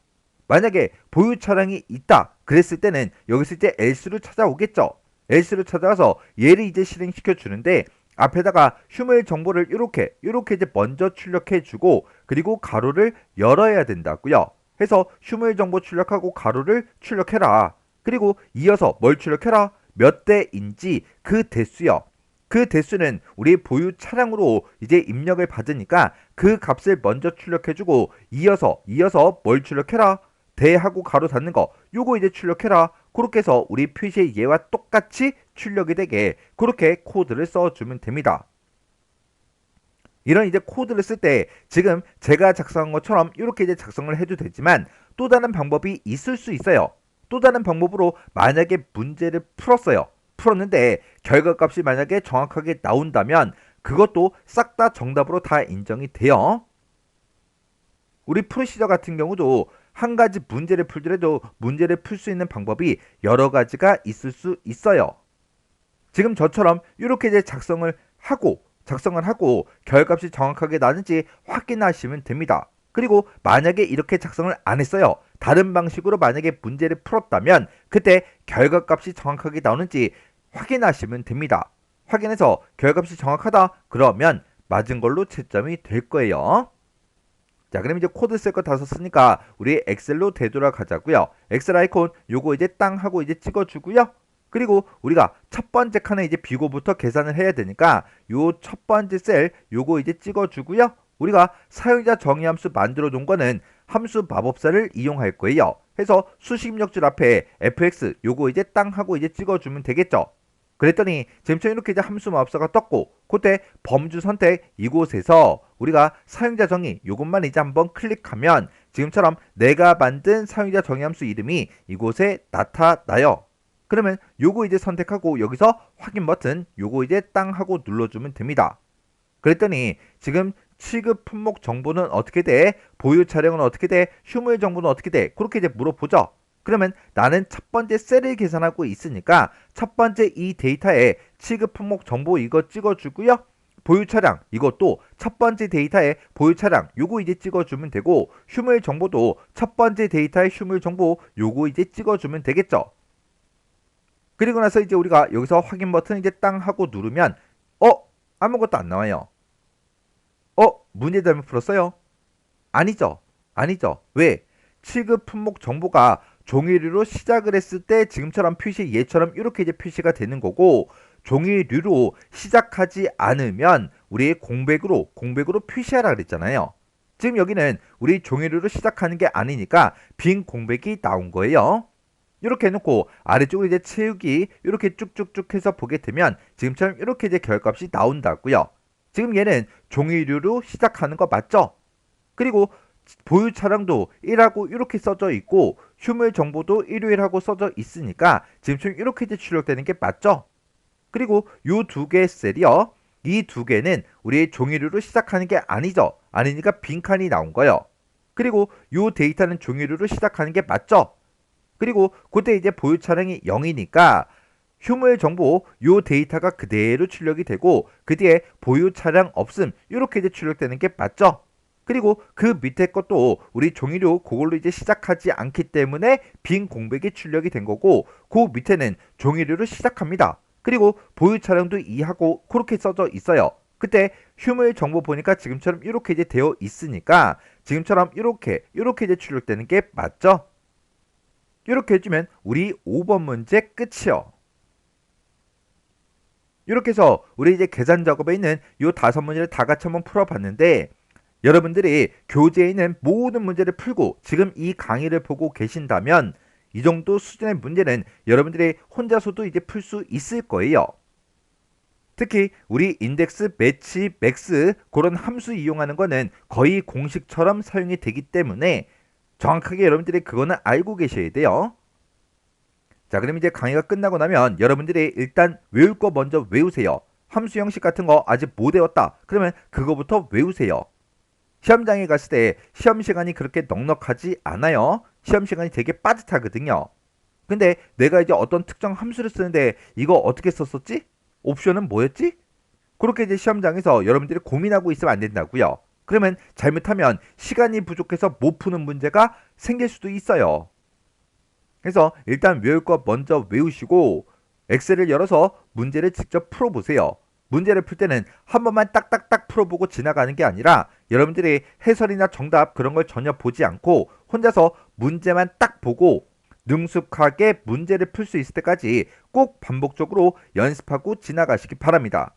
만약에 보유 차량이 있다 그랬을 때는 여기서 이제 else로 찾아오겠죠. else로 찾아와서 얘를 이제 실행시켜 주는데 앞에다가 휴무일 정보를 이렇게 이제 먼저 출력해 주고 그리고 가로를 열어야 된다고요. 해서 휴무일 정보 출력하고 가로를 출력해라. 그리고 이어서 뭘 출력해라? 몇 대인지 그 대수요. 그 대수는 우리 보유 차량으로 이제 입력을 받으니까 그 값을 먼저 출력해주고 이어서 뭘 출력해라? 대하고 가로 닫는 거 요거 이제 출력해라. 그렇게 해서 우리 표시의 예와 똑같이 출력이 되게 그렇게 코드를 써주면 됩니다. 이런 이제 코드를 쓸 때 지금 제가 작성한 것처럼 이렇게 이제 작성을 해도 되지만 또 다른 방법이 있을 수 있어요. 또 다른 방법으로 만약에 문제를 풀었는데 결과값이 만약에 정확하게 나온다면 그것도 싹 다 정답으로 다 인정이 돼요. 우리 프로시저 같은 경우도 한 가지 문제를 풀더라도 문제를 풀 수 있는 방법이 여러 가지가 있을 수 있어요. 지금 저처럼 이렇게 이제 작성을 하고 결과값이 정확하게 나는지 확인하시면 됩니다. 그리고 만약에 이렇게 작성을 안 했어요. 다른 방식으로 만약에 문제를 풀었다면 그때 결과값이 정확하게 나오는지 확인하시면 됩니다. 확인해서 결과값이 정확하다 그러면 맞은 걸로 채점이 될 거예요. 자, 그럼 이제 코드 쓸 거 다 썼으니까 우리 엑셀로 되돌아가자고요. 엑셀 아이콘 요거 이제 땅 하고 이제 찍어주고요. 그리고 우리가 첫 번째 칸에 이제 비고부터 계산을 해야 되니까 요 첫 번째 셀 요거 이제 찍어주고요. 우리가 사용자 정의함수 만들어 놓은 거는 함수 마법사를 이용할 거예요. 해서 수식 입력줄 앞에 fx 요거 이제 땅 하고 이제 찍어주면 되겠죠. 그랬더니 지금처럼 이렇게 이제 함수 마법사가 떴고 그때 범주 선택 이곳에서 우리가 사용자 정의 요것만 이제 한번 클릭하면 지금처럼 내가 만든 사용자 정의 함수 이름이 이곳에 나타나요. 그러면 요거 이제 선택하고 여기서 확인 버튼 요거 이제 땅 하고 눌러주면 됩니다. 그랬더니 지금 취급 품목 정보는 어떻게 돼? 보유 차량은 어떻게 돼? 휴무일 정보는 어떻게 돼? 그렇게 이제 물어보죠. 그러면 나는 첫 번째 셀을 계산하고 있으니까 첫 번째 이 데이터에 취급 품목 정보 이거 찍어주고요. 보유 차량 이것도 첫 번째 데이터에 보유 차량 요거 이제 찍어주면 되고 휴무일 정보도 첫 번째 데이터에 휴무일 정보 요거 이제 찍어주면 되겠죠. 그리고 나서 이제 우리가 여기서 확인 버튼 이제 땅 하고 누르면 아무것도 안 나와요. 문제 잘못 풀었어요? 아니죠. 왜? 취급 품목 정보가 종이류로 시작을 했을 때 지금처럼 표시 얘처럼 이렇게 이제 표시가 되는 거고 종이류로 시작하지 않으면 우리 공백으로 표시하라 그랬잖아요. 지금 여기는 우리 종이류로 시작하는 게 아니니까 빈 공백이 나온 거예요. 이렇게 해놓고 아래쪽으로 이제 채우기 이렇게 쭉쭉쭉 해서 보게 되면 지금처럼 이렇게 이제 결값이 나온다고요. 지금 얘는 종이류로 시작하는 거 맞죠? 그리고 보유 차량도 1하고 이렇게 써져 있고 휴무일 정보도 일요일하고 써져 있으니까 지금처럼 이렇게 이제 출력되는 게 맞죠? 그리고 요 두 개의 셀이요. 이 두 개는 우리 종이류로 시작하는 게 아니죠. 아니니까 빈칸이 나온 거예요. 그리고 요 데이터는 종이류로 시작하는 게 맞죠? 그리고 그때 이제 보유 차량이 0이니까 휴무일 정보 요 데이터가 그대로 출력이 되고 그 뒤에 보유 차량 없음 이렇게 이제 출력되는 게 맞죠? 그리고 그 밑에 것도 우리 종이류 그걸로 이제 시작하지 않기 때문에 빈 공백이 출력이 된 거고 그 밑에는 종이류로 시작합니다. 그리고 보유 차량도 2하고 그렇게 써져 있어요. 그때 휴무일 정보 보니까 지금처럼 이렇게 이제 되어 있으니까 지금처럼 이렇게 이제 출력되는 게 맞죠? 이렇게 해주면 우리 5번 문제 끝이요. 이렇게 해서 우리 이제 계산 작업에 있는 요 5문제를 다 같이 한번 풀어봤는데 여러분들이 교재에 있는 모든 문제를 풀고 지금 이 강의를 보고 계신다면 이 정도 수준의 문제는 여러분들이 혼자서도 이제 풀 수 있을 거예요. 특히 우리 인덱스, 매치, 맥스 그런 함수 이용하는 거는 거의 공식처럼 사용이 되기 때문에 정확하게 여러분들이 그거는 알고 계셔야 돼요. 자, 그럼 이제 강의가 끝나고 나면 여러분들이 일단 외울 거 먼저 외우세요. 함수 형식 같은 거 아직 못 외웠다. 그러면 그거부터 외우세요. 시험장에 갔을 때 시험 시간이 그렇게 넉넉하지 않아요. 시험 시간이 되게 빠듯하거든요. 근데 내가 이제 어떤 특정 함수를 쓰는데 이거 어떻게 썼었지? 옵션은 뭐였지? 그렇게 이제 시험장에서 여러분들이 고민하고 있으면 안 된다고요. 그러면 잘못하면 시간이 부족해서 못 푸는 문제가 생길 수도 있어요. 그래서 일단 외울 거 먼저 외우시고 엑셀을 열어서 문제를 직접 풀어보세요. 문제를 풀 때는 한 번만 딱딱딱 풀어보고 지나가는 게 아니라 여러분들이 해설이나 정답 그런 걸 전혀 보지 않고 혼자서 문제만 딱 보고 능숙하게 문제를 풀 수 있을 때까지 꼭 반복적으로 연습하고 지나가시기 바랍니다.